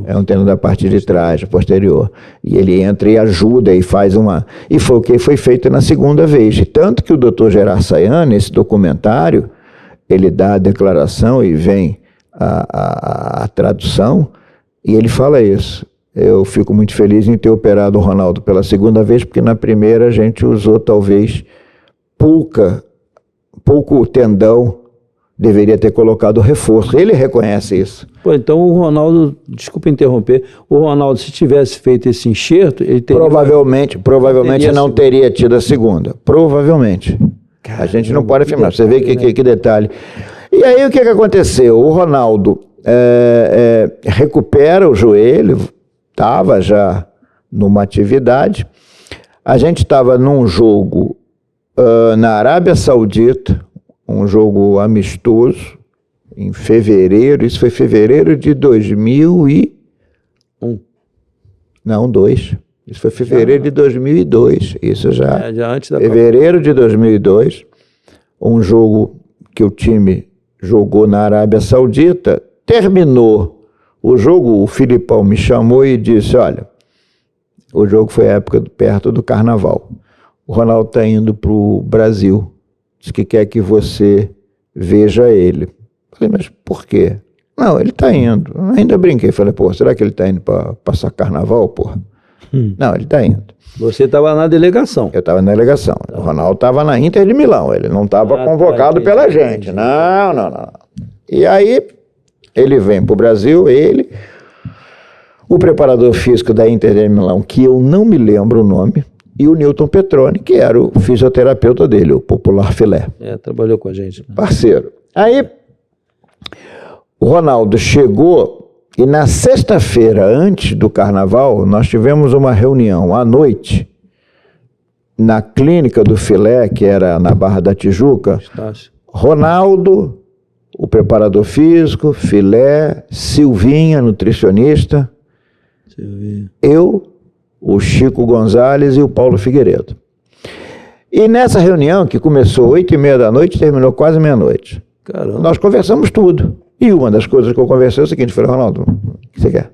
É um tendão da parte de trás, posterior. E ele entra e ajuda e faz uma... E foi o que foi feito na segunda vez. E tanto que o Dr. Gerard Sayan, nesse documentário, ele dá a declaração e vem a tradução, e ele fala isso. Eu fico muito feliz em ter operado o Ronaldo pela segunda vez, porque na primeira a gente usou talvez pouco tendão, deveria ter colocado reforço. Ele reconhece isso. Pô, então o Ronaldo, desculpa interromper, o Ronaldo, se tivesse feito esse enxerto, ele teria... Provavelmente não teria tido a segunda. Provavelmente. Caramba, a gente não pode afirmar. Você vê que detalhe. E aí o que aconteceu? O Ronaldo recupera o joelho, estava já numa atividade. A gente estava num jogo na Arábia Saudita, um jogo amistoso, em fevereiro, isso foi fevereiro de 2001. Não, 2. Isso foi fevereiro de 2002. Isso já antes da fevereiro de 2002. Um jogo que o time jogou na Arábia Saudita. Terminou o jogo, o Filipão me chamou e disse, olha, o jogo foi perto do Carnaval. O Ronaldo está indo para o Brasil. Diz que quer que você veja ele. Falei, mas por quê? Não, ele está indo. Ainda brinquei. Falei, pô, será que ele está indo para passar Carnaval, porra? Não, ele está indo. Você estava na delegação. Eu estava na delegação. O Ronaldo estava na Inter de Milão. Ele não estava convocado pela gente. Não. E aí, ele vem para o Brasil, o preparador físico da Inter de Milão, que eu não me lembro o nome, e o Newton Petroni, que era o fisioterapeuta dele, o popular filé. Trabalhou com a gente. Parceiro. Aí, o Ronaldo chegou e na sexta-feira, antes do Carnaval, nós tivemos uma reunião à noite na clínica do filé, que era na Barra da Tijuca. Ronaldo, o preparador físico, filé, Silvinha, nutricionista, eu, o Chico Gonzalez e o Paulo Figueiredo. E nessa reunião, que começou 8h30 da noite, terminou quase meia-noite, nós conversamos tudo. E uma das coisas que eu conversei é o seguinte, falei, Ronaldo, o que você quer?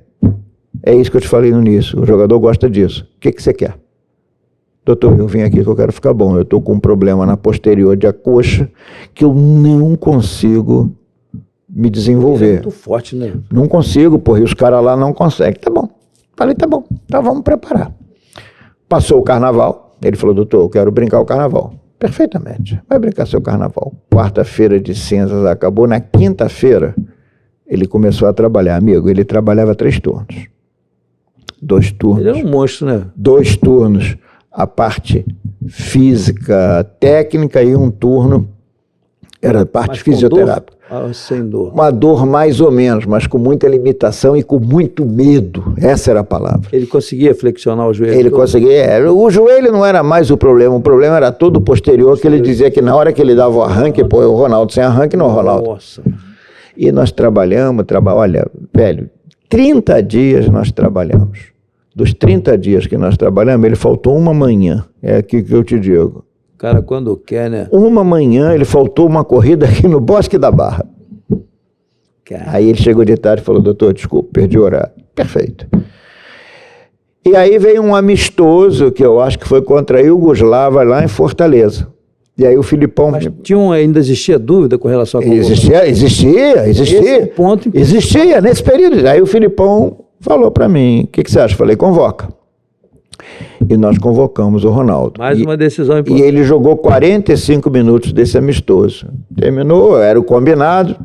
É isso que eu te falei no início, o jogador gosta disso. O que você quer? Doutor, eu vim aqui que eu quero ficar bom. Eu estou com um problema na posterior de coxa que eu não consigo me desenvolver. É muito forte, né? Não consigo, porra, e os caras lá não conseguem. Tá bom. Falei, tá bom, então vamos preparar. Passou o Carnaval, ele falou, doutor, eu quero brincar o Carnaval. Perfeitamente, vai brincar seu Carnaval. Quarta-feira de cinzas acabou, na quinta-feira ele começou a trabalhar. Amigo, ele trabalhava 3 turnos. 2 turnos. Ele era um monstro, né? 2 turnos, a parte física, técnica, e um turno era a parte fisioterápica. Sem dor. Uma dor mais ou menos, mas com muita limitação e com muito medo. Essa era a palavra. Ele conseguia flexionar o joelho? Ele conseguia. O joelho não era mais o problema era todo o posterior, que ele dizia que na hora que ele dava o arranque, pô, o Ronaldo sem arranque, não, Ronaldo. Nossa. E nós trabalhamos, olha, velho, 30 dias nós trabalhamos. Dos 30 dias que nós trabalhamos, ele faltou uma manhã. É aqui que eu te digo. Cara, quando quer, né? Uma manhã, ele faltou uma corrida aqui no Bosque da Barra. Aí ele chegou de tarde e falou, doutor, desculpa, perdi o horário. Perfeito. E aí veio um amistoso, que eu acho que foi contra a Iugoslava, lá em Fortaleza. E aí o Filipão... Mas ainda existia dúvida com relação a... Existia. Esse ponto importante. Existia, nesse período. Aí o Filipão falou para mim, o que você acha? Falei, convoca. E nós convocamos o Ronaldo. Mais uma decisão importante. E ele jogou 45 minutos desse amistoso. Terminou, era o combinado.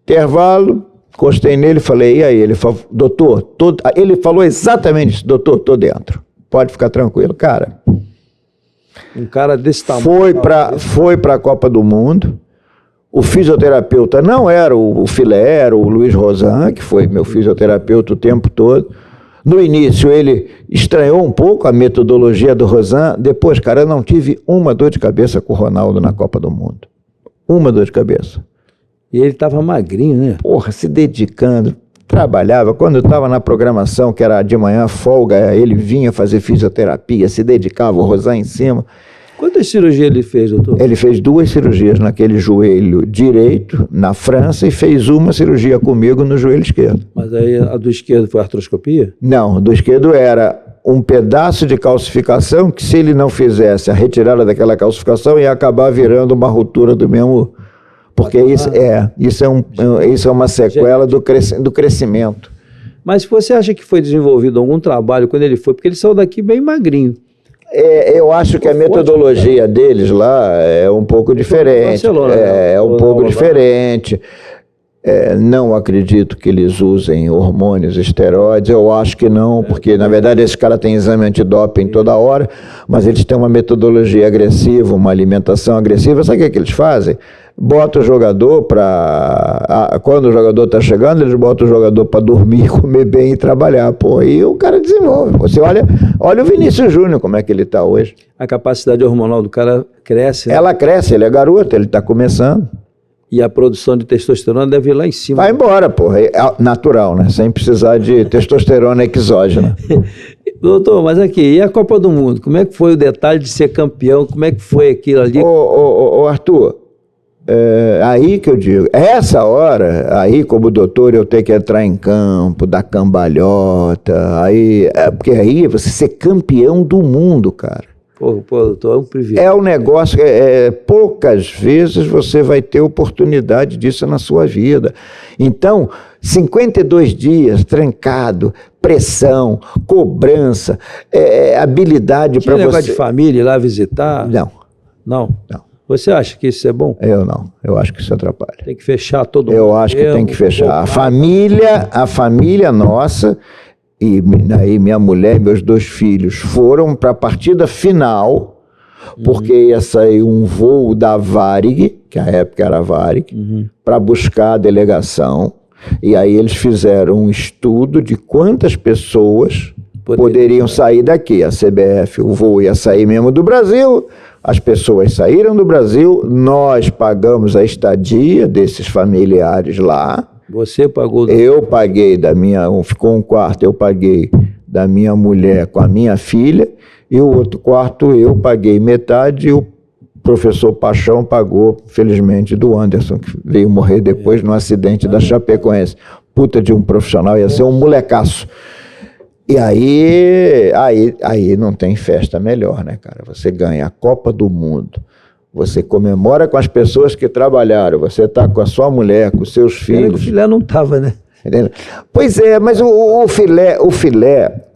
Intervalo, encostei nele e falei, e aí? Ele falou, doutor, ele falou exatamente isso, doutor, tô dentro. Pode ficar tranquilo. Cara, um cara desse tamanho. Foi para a Copa do Mundo. O fisioterapeuta não era o filé, era o Luiz Rosan, que foi meu fisioterapeuta o tempo todo. No início ele estranhou um pouco a metodologia do Rosan. Depois, cara, eu não tive uma dor de cabeça com o Ronaldo na Copa do Mundo. Uma dor de cabeça. E ele estava magrinho, né? Porra, se dedicando, trabalhava. Quando eu estava na programação, que era de manhã, folga, ele vinha fazer fisioterapia, se dedicava, o Rosan em cima. Quantas cirurgias ele fez, doutor? Ele fez 2 cirurgias naquele joelho direito, na França, e fez uma cirurgia comigo no joelho esquerdo. Mas aí a do esquerdo foi artroscopia? Não, do esquerdo era um pedaço de calcificação que, se ele não fizesse a retirada daquela calcificação, ia acabar virando uma ruptura do mesmo... Porque isso é uma sequela do crescimento. Mas você acha que foi desenvolvido algum trabalho quando ele foi? Porque ele saiu daqui bem magrinho. Eu acho que a metodologia deles lá é um pouco diferente. É um pouco diferente. Não acredito que eles usem hormônios, esteroides, eu acho que não, porque na verdade esse cara tem exame antidoping toda hora, mas eles têm uma metodologia agressiva, uma alimentação agressiva. Sabe o que eles fazem? Bota o jogador para... Quando o jogador está chegando, eles botam o jogador para dormir, comer bem e trabalhar. Pô, e o cara desenvolve. Você olha o Vinícius Júnior, como é que ele está hoje. A capacidade hormonal do cara cresce, né? Ela cresce, ele é garoto, ele está começando. E a produção de testosterona deve ir lá em cima. Vai embora, porra. É natural, né? Sem precisar de testosterona exógena. Doutor, mas aqui, e a Copa do Mundo? Como é que foi o detalhe de ser campeão? Como é que foi aquilo ali? Ô, Arthur, aí que eu digo, essa hora, aí como doutor eu tenho que entrar em campo, dar cambalhota, porque aí você ser campeão do mundo, cara. Pô, doutor, é um privilégio. É um negócio, poucas vezes você vai ter oportunidade disso na sua vida. Então, 52 dias trancado, pressão, cobrança, habilidade para você... Tinha negócio de família ir lá visitar? Não. Não? Não. Você acha que isso é bom? Eu não. Eu acho que isso atrapalha. Tem que fechar todo mundo. Eu acho que tem que fechar. A família nossa... E aí minha mulher e meus 2 filhos foram para a partida final, porque ia sair um voo da Varig, que à época era a Varig, para buscar a delegação. E aí eles fizeram um estudo de quantas pessoas poderiam sair daqui. A CBF, o voo ia sair mesmo do Brasil, as pessoas saíram do Brasil, nós pagamos a estadia desses familiares lá. Você pagou? Eu paguei ficou um quarto, eu paguei da minha mulher com a minha filha, e o outro quarto eu paguei metade, e o professor Paixão pagou, felizmente, do Anderson, que veio morrer depois no acidente da Chapecoense. Puta de um profissional, ia ser um molecaço. E aí não tem festa melhor, né, cara? Você ganha a Copa do Mundo. Você comemora com as pessoas que trabalharam, você está com a sua mulher, com os seus filhos. O Filé não estava, né? Pois é, mas o Filé,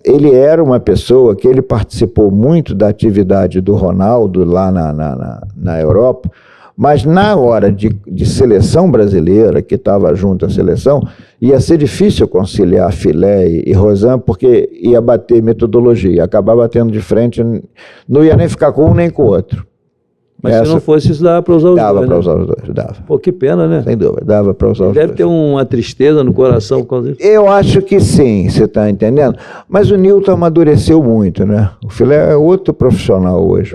ele era uma pessoa que ele participou muito da atividade do Ronaldo lá na Europa, mas na hora de seleção brasileira, que estava junto à seleção, ia ser difícil conciliar Filé e Rosan, porque ia bater metodologia, ia acabar batendo de frente, não ia nem ficar com um nem com o outro. Mas se não fosse isso, dava para usar os dois. Dava para usar os dois, dava. Pô, que pena, né? Sem dúvida, dava para usar os dois. Deve ter uma tristeza no coração por causa disso. Eu acho que sim, você está entendendo? Mas o Nilton amadureceu muito, né? O Filé é outro profissional hoje.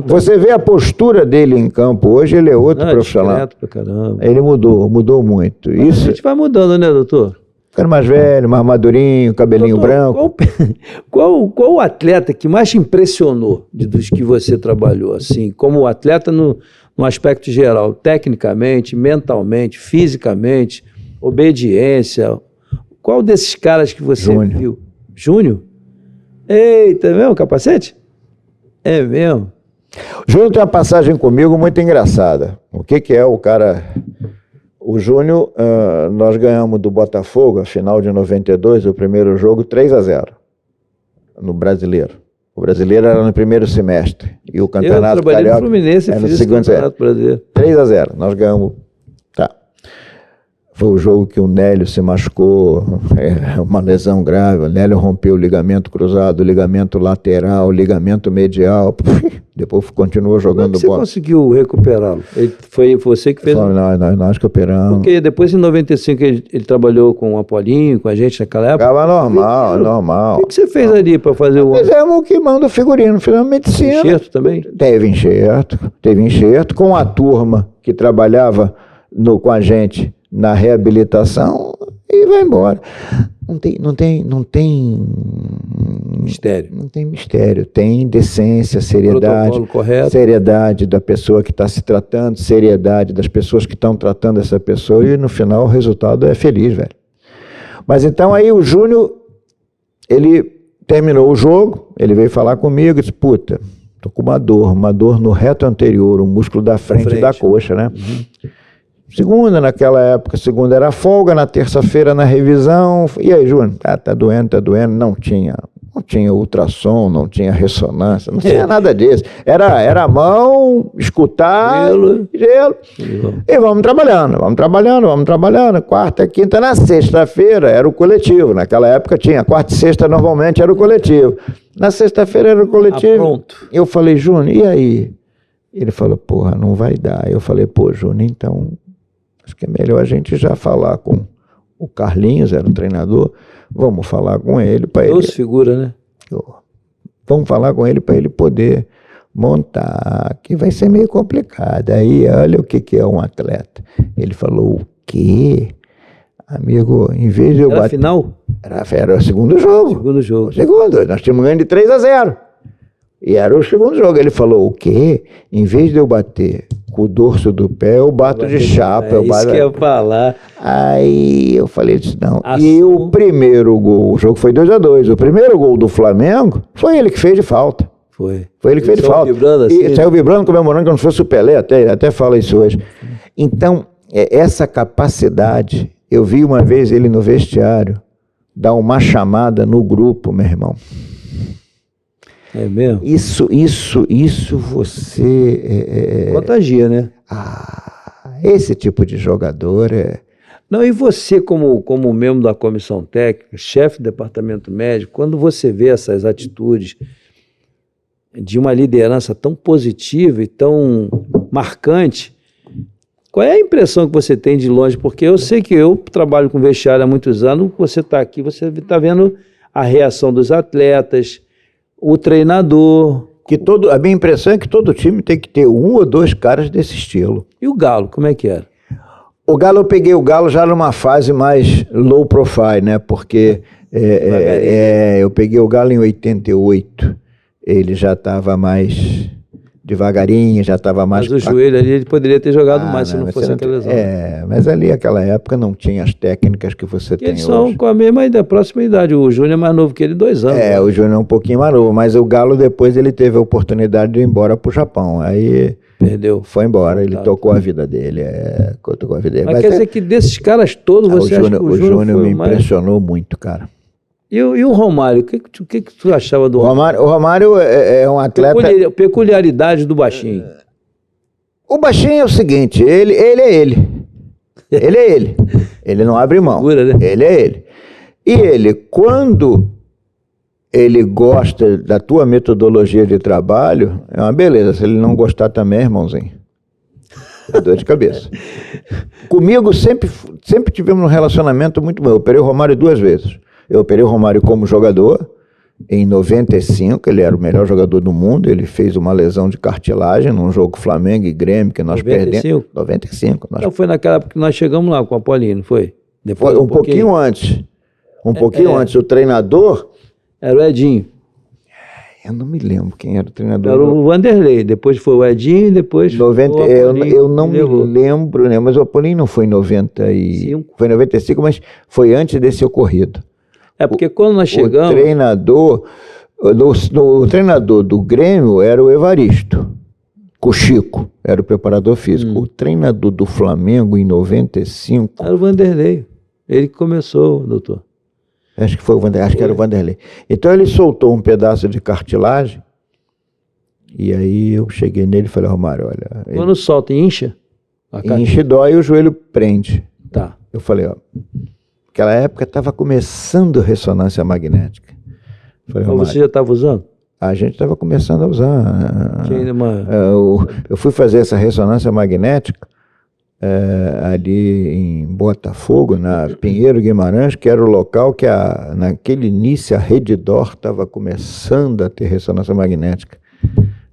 Você vê a postura dele em campo hoje, ele é outro profissional. Pra caramba. Ele mudou muito. Isso... A gente vai mudando, né, doutor? Ficando mais velho, mais madurinho, cabelinho branco. Qual o atleta que mais te impressionou dos que você trabalhou, assim, como atleta no aspecto geral, tecnicamente, mentalmente, fisicamente, obediência? Qual desses caras que você viu? Júnior? Eita, é mesmo, capacete? É mesmo? Júnior tem uma passagem comigo muito engraçada. O que é o cara... O Júnior, nós ganhamos do Botafogo, a final de 92, o primeiro jogo, 3-0, no Brasileiro. O Brasileiro era no primeiro semestre, e o Campeonato Carioca... Eu trabalhei no Fluminense e fiz esse Campeonato Brasileiro. 3-0, nós ganhamos... Tá. Foi o jogo que o Nélio se machucou, uma lesão grave. O Nélio rompeu o ligamento cruzado, o ligamento lateral, o ligamento medial. Depois continuou jogando bola. Como você conseguiu recuperá-lo? Foi você que fez? Nós que operamos. Porque depois, em 95, ele trabalhou com o Apolinho, com a gente naquela época? Ficava normal. O que você fez ali para fazer o... Fizemos o que manda o figurino, fizemos medicina. Enxerto também? Teve enxerto com a turma que trabalhava com a gente na reabilitação e vai embora. Não tem mistério. Não tem mistério. Tem decência, seriedade. Protocolo correto. Seriedade da pessoa que está se tratando, seriedade das pessoas que estão tratando essa pessoa, e no final o resultado é feliz, velho. Mas então aí o Júnior, ele terminou o jogo, ele veio falar comigo e disse, puta, tô com uma dor no reto anterior, o músculo da frente da coxa, né? Uhum. Segunda, naquela época, segunda era folga, na terça-feira na revisão. E aí, Júnior? Tá doendo. Não tinha ultrassom, não tinha ressonância, não tinha nada disso. Era a mão, escutar, gelo. E vamos trabalhando. Quarta, quinta, na sexta-feira era o coletivo. Naquela época tinha, quarta e sexta normalmente era o coletivo. Na sexta-feira era o coletivo. Pronto. Eu falei, Júnior, e aí? Ele falou, porra, não vai dar. Eu falei, pô, Júnior, então... acho que é melhor a gente já falar com o Carlinhos, era o treinador, vamos falar com ele para ele... figura, né? Vamos falar com ele para ele poder montar, que vai ser meio complicado. Aí, olha o que é um atleta. Ele falou, o quê? Amigo, em vez de eu Era bater... final? Era o segundo jogo. Segundo jogo. O segundo. Nós tínhamos ganho de 3-0. E era o segundo jogo. Ele falou, o quê? Em vez de eu bater com o dorso do pé, eu bato de chapa. É isso que eu ia falar. Aí eu falei disso, não. Assim. E o primeiro gol, o jogo foi 2-2. O primeiro gol do Flamengo foi ele que fez de falta. Foi ele que fez de falta. Vibrando assim, e saiu vibrando, comemorando como se fosse o Pelé, até fala isso hoje. Então, essa capacidade, eu vi uma vez ele no vestiário dar uma chamada no grupo, meu irmão. É mesmo? Isso você... Contagia, né? Esse tipo de jogador é... Não, e você como membro da comissão técnica, chefe do departamento médico, quando você vê essas atitudes de uma liderança tão positiva e tão marcante, qual é a impressão que você tem de longe? Porque eu sei que eu trabalho com vestiário há muitos anos, você está aqui, você está vendo a reação dos atletas, o treinador. A minha impressão é que todo time tem que ter 1 ou 2 caras desse estilo. E o Galo, como é que era? O Galo, eu peguei o Galo já numa fase mais low profile, né? Porque eu peguei o Galo em 88. Ele já estava mais devagarinho, já estava mais... Mas o joelho ali, ele poderia ter jogado mais se não fosse aquela lesão. Mas ali, naquela época, não tinha as técnicas que você tem hoje. Eles são com a próxima idade. O Júnior é mais novo que ele, 2 anos. O Júnior é um pouquinho mais novo, mas o Galo depois ele teve a oportunidade de ir embora para o Japão. Aí... Perdeu. Foi embora, ele tocou a vida dele. Tocou a vida dele. Mas quer dizer que desses caras todos, você acha que o Júnior me impressionou muito, cara. E o Romário? O que tu achava do Romário? O Romário é um atleta... Peculiaridade do baixinho. O baixinho é o seguinte, ele é ele. Ele é ele. Ele não abre mão. Segura, né? Ele é ele. E ele, quando ele gosta da tua metodologia de trabalho, é uma beleza. Se ele não gostar também, irmãozinho, é dor de cabeça. Comigo sempre tivemos um relacionamento muito bom. Eu operei o Romário 2 vezes. Eu operei o Romário como jogador, em 95, ele era o melhor jogador do mundo, ele fez uma lesão de cartilagem num jogo Flamengo e Grêmio, que nós perdemos. 95. Então foi naquela época que nós chegamos lá com a Paulinho, não foi? Depois, um pouquinho antes. Antes, o treinador... Era o Edinho. Eu não me lembro quem era o treinador. Era o Vanderlei, depois foi o Edinho, depois foi o Apolinho. Eu não me lembro, né? Mas o Apolinho não foi em 95. Foi em 95, mas foi antes desse ocorrido. Porque quando nós chegamos... O treinador do Grêmio era o Evaristo, com o Chico, era o preparador físico. O treinador do Flamengo em 95... Era o Vanderlei, ele que começou, doutor. Acho que foi o Vanderlei, acho que era o Vanderlei. Então ele soltou um pedaço de cartilagem, e aí eu cheguei nele e falei, Romário, olha... Quando solta, incha? Incha, dói e o joelho prende. Tá. Eu falei, naquela época estava começando ressonância magnética. Falei, mas você já estava usando? A gente estava começando a usar. Tinha eu fui fazer essa ressonância magnética ali em Botafogo, na Pinheiro Guimarães, que era o local que naquele início a Redditor estava começando a ter ressonância magnética.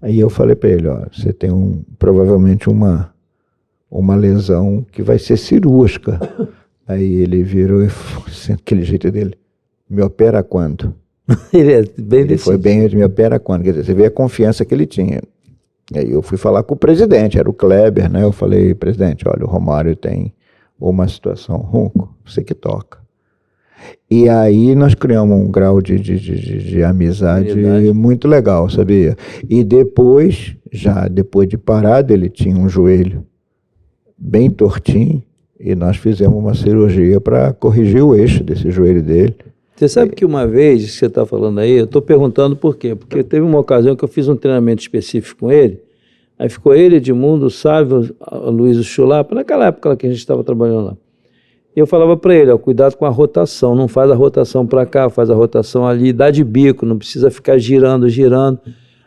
Aí eu falei para ele, você tem provavelmente uma lesão que vai ser cirúrgica. Aí ele virou e falou, aquele jeito dele, me opera quando? Ele foi bem, me opera quando? Quer dizer, você vê a confiança que ele tinha. Aí eu fui falar com o presidente, era o Kleber, né? Eu falei, presidente, olha, o Romário tem uma situação, Ronco, você que toca. E aí nós criamos um grau de amizade muito legal, sabia? E depois de parado, ele tinha um joelho bem tortinho, e nós fizemos uma cirurgia para corrigir o eixo desse joelho dele. Você sabe que uma vez, que você está falando aí, eu estou perguntando por quê? Porque teve uma ocasião que eu fiz um treinamento específico com ele, aí ficou ele, Edmundo, o Sávio, o Luiz, o Chulapa, naquela época que a gente estava trabalhando lá. E eu falava para ele, cuidado com a rotação, não faz a rotação para cá, faz a rotação ali, dá de bico, não precisa ficar girando,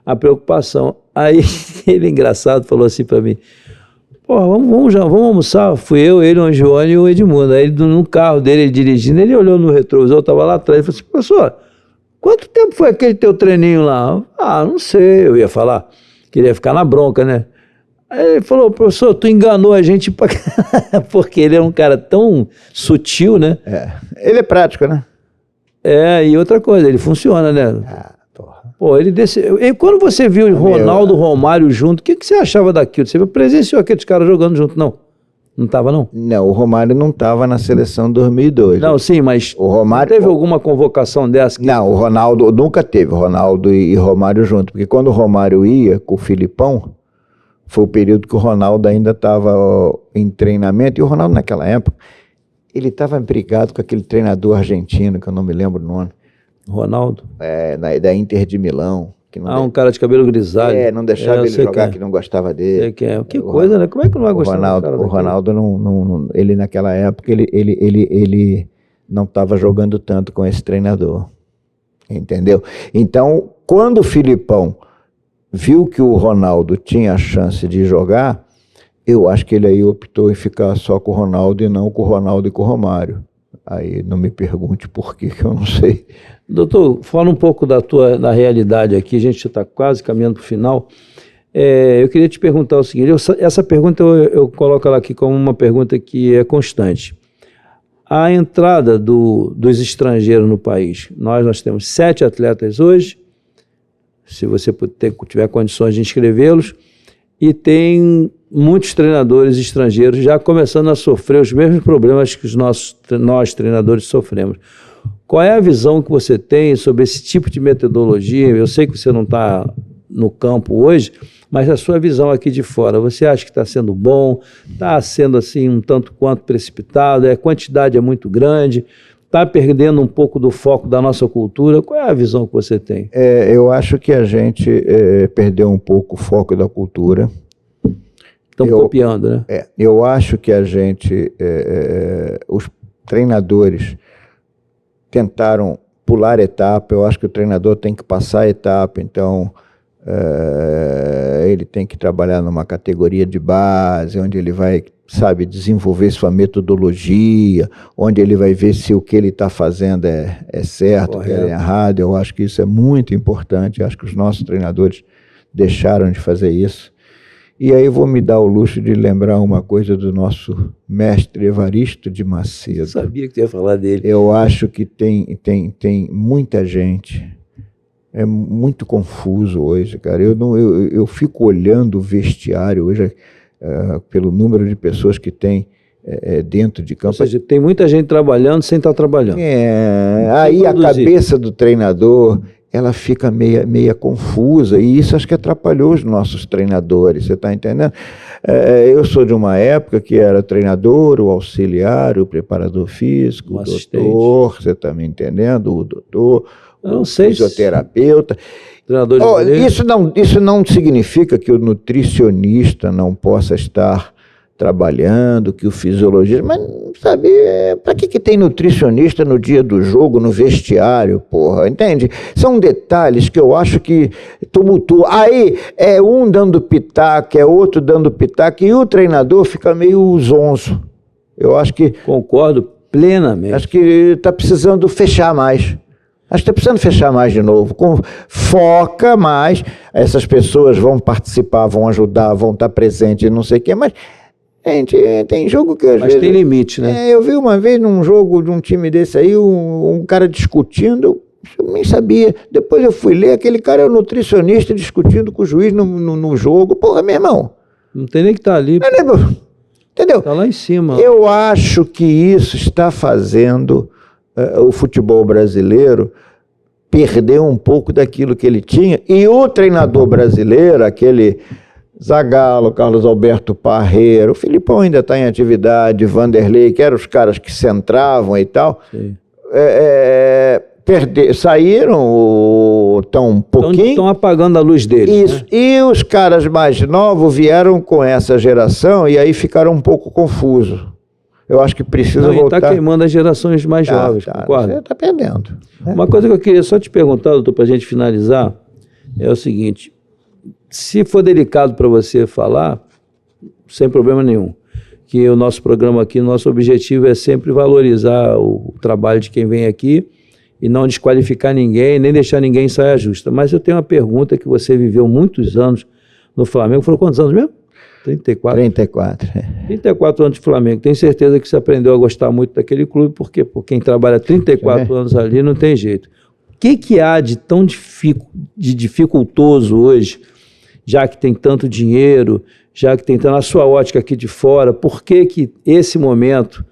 a preocupação. Aí ele, engraçado, falou assim para mim, vamos almoçar. Fui eu, ele, o Angione e o Edmundo. Aí no carro dele, ele dirigindo, ele olhou no retrovisor, estava lá atrás, e falou assim, professor, quanto tempo foi aquele teu treininho lá? Não sei, eu ia falar. Queria ficar na bronca, né? Aí ele falou, professor, tu enganou a gente pra... porque ele é um cara tão sutil, né? Ele é prático, né? E outra coisa, ele funciona, né? Porra. Pô, ele desceu. E quando você viu o Ronaldo e Romário junto, o que você achava daquilo? Você presenciou aqueles caras jogando junto? Não. Não estava, não? Não, o Romário não estava na seleção 2002. Não, sim, mas o Romário, teve alguma convocação dessa? Não, o Ronaldo nunca teve, Ronaldo e Romário junto, porque quando o Romário ia com o Filipão, foi o período que o Ronaldo ainda estava em treinamento, e o Ronaldo naquela época, ele estava brigado com aquele treinador argentino, que eu não me lembro o nome. Ronaldo? Da Inter de Milão. Que não um cara de cabelo grisalho. Não deixava ele jogar, que não gostava dele. Sei quem é. Que coisa, né? Como é que não vai gostar do cara? O Ronaldo, ele naquela época, ele não estava jogando tanto com esse treinador. Entendeu? Então, quando o Filipão viu que o Ronaldo tinha a chance de jogar, eu acho que ele aí optou em ficar só com o Ronaldo e não com o Ronaldo e com o Romário. Aí não me pergunte por quê, que eu não sei. Doutor, fala um pouco da realidade aqui, a gente está quase caminhando para o final. Eu queria te perguntar o seguinte, essa pergunta eu coloco ela aqui como uma pergunta que é constante. A entrada dos estrangeiros no país, nós temos 7 atletas hoje, se você tiver condições de inscrevê-los, e tem muitos treinadores estrangeiros já começando a sofrer os mesmos problemas que nós treinadores sofremos. Qual é a visão que você tem sobre esse tipo de metodologia? Eu sei que você não está no campo hoje, mas a sua visão aqui de fora, você acha que está sendo bom? Está sendo assim um tanto quanto precipitado? A quantidade é muito grande? Está perdendo um pouco do foco da nossa cultura? Qual é a visão que você tem? Eu acho que a gente perdeu um pouco o foco da cultura. Estão copiando, né? Eu acho que a gente, os treinadores tentaram pular etapa. Eu acho que o treinador tem que passar a etapa, então ele tem que trabalhar numa categoria de base, onde ele vai, desenvolver sua metodologia, onde ele vai ver se o que ele está fazendo é certo, o que é errado. Eu acho que isso é muito importante. Eu acho que os nossos treinadores deixaram de fazer isso. E aí vou me dar o luxo de lembrar uma coisa do nosso mestre Evaristo de Macedo. Eu sabia que você ia falar dele. Eu acho que tem muita gente, é muito confuso hoje, cara. Eu fico olhando o vestiário hoje, pelo número de pessoas que tem dentro de campo. Ou seja, tem muita gente trabalhando sem estar trabalhando. Aí a cabeça do treinador, ela fica meia confusa, e isso acho que atrapalhou os nossos treinadores, você está entendendo? Eu sou de uma época que era treinador, o auxiliar, o preparador físico, o doutor, você está me entendendo? O doutor, o fisioterapeuta. Treinador de isso não significa que o nutricionista não possa estar trabalhando, que o fisiologista, mas sabe, para que tem nutricionista no dia do jogo, no vestiário, porra, entende? São detalhes que eu acho que tumultuam. Aí é um dando pitaco, é outro dando pitaco, e o treinador fica meio zonzo. Eu acho que... Concordo plenamente. Acho que está precisando fechar mais. Acho que está precisando fechar mais de novo. Foca mais. Essas pessoas vão participar, vão ajudar, vão estar presentes, não sei o quê, mas... Gente, tem jogo que às vezes... Mas tem limite, né? Eu vi uma vez num jogo de um time desse aí, um cara discutindo, eu nem sabia. Depois eu fui ler, aquele cara é o nutricionista discutindo com o juiz no jogo. Porra, meu irmão. Não tem nem que estar ali. Entendeu? Está lá em cima. Eu acho que isso está fazendo o futebol brasileiro perder um pouco daquilo que ele tinha. E o treinador brasileiro, aquele... Zagallo, Carlos Alberto Parreira, o Filipão ainda está em atividade, Vanderlei, que eram os caras que centravam e tal, saíram, estão um pouquinho... Estão apagando a luz deles. Isso, né? E os caras mais novos vieram com essa geração e aí ficaram um pouco confusos. Eu acho que precisa voltar... Está queimando as gerações mais jovens, concorda? Você está perdendo. Né? Uma coisa que eu queria só te perguntar, doutor, para a gente finalizar, é o seguinte... Se for delicado para você falar, sem problema nenhum, que o nosso programa aqui, nosso objetivo é sempre valorizar o trabalho de quem vem aqui e não desqualificar ninguém, nem deixar ninguém em saia justa. Mas eu tenho uma pergunta que você viveu muitos anos no Flamengo. Foram quantos anos mesmo? 34. 34. 34 anos de Flamengo. Tenho certeza que você aprendeu a gostar muito daquele clube, porque por quem trabalha 34 anos ali não tem jeito. O que há de tão dificultoso hoje, já que tem tanto dinheiro, já que tem na sua ótica aqui de fora, por que esse momento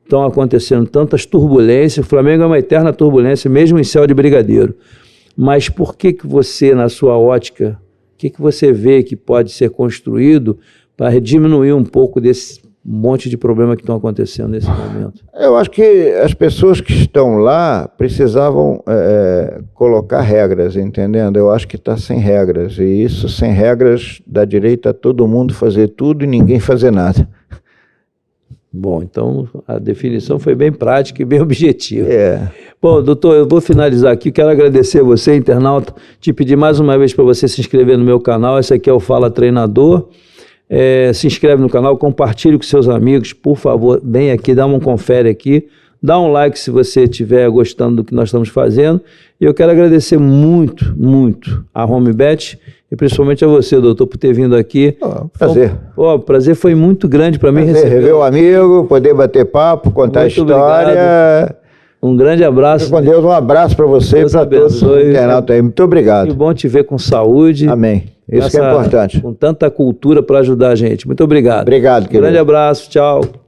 estão acontecendo tantas turbulências? O Flamengo é uma eterna turbulência, mesmo em céu de brigadeiro. Mas por que você, na sua ótica, o que você vê que pode ser construído para diminuir um pouco desse monte de problemas que estão acontecendo nesse momento? Eu acho que as pessoas que estão lá precisavam colocar regras, entendendo? Eu acho que está sem regras, e isso sem regras dá direito a todo mundo fazer tudo e ninguém fazer nada. Bom, então a definição foi bem prática e bem objetiva. É. Bom, doutor, eu vou finalizar aqui. Quero agradecer a você, internauta, te pedir mais uma vez para você se inscrever no meu canal. Esse aqui é o Fala Treinador. Se inscreve no canal, compartilhe com seus amigos, por favor, vem aqui, dá um confere aqui, dá um like se você estiver gostando do que nós estamos fazendo. E eu quero agradecer muito, muito a HomeBet e principalmente a você, doutor, por ter vindo aqui. Prazer. O prazer foi muito grande para mim rever o amigo, poder bater papo, contar muito história. Obrigado. Um grande abraço. Com Deus, um abraço para você e para todos os internautas aí. Muito obrigado. Que bom te ver com saúde. Amém. Isso que é importante. Com tanta cultura para ajudar a gente. Muito obrigado. Obrigado, querido. Um grande abraço. Tchau.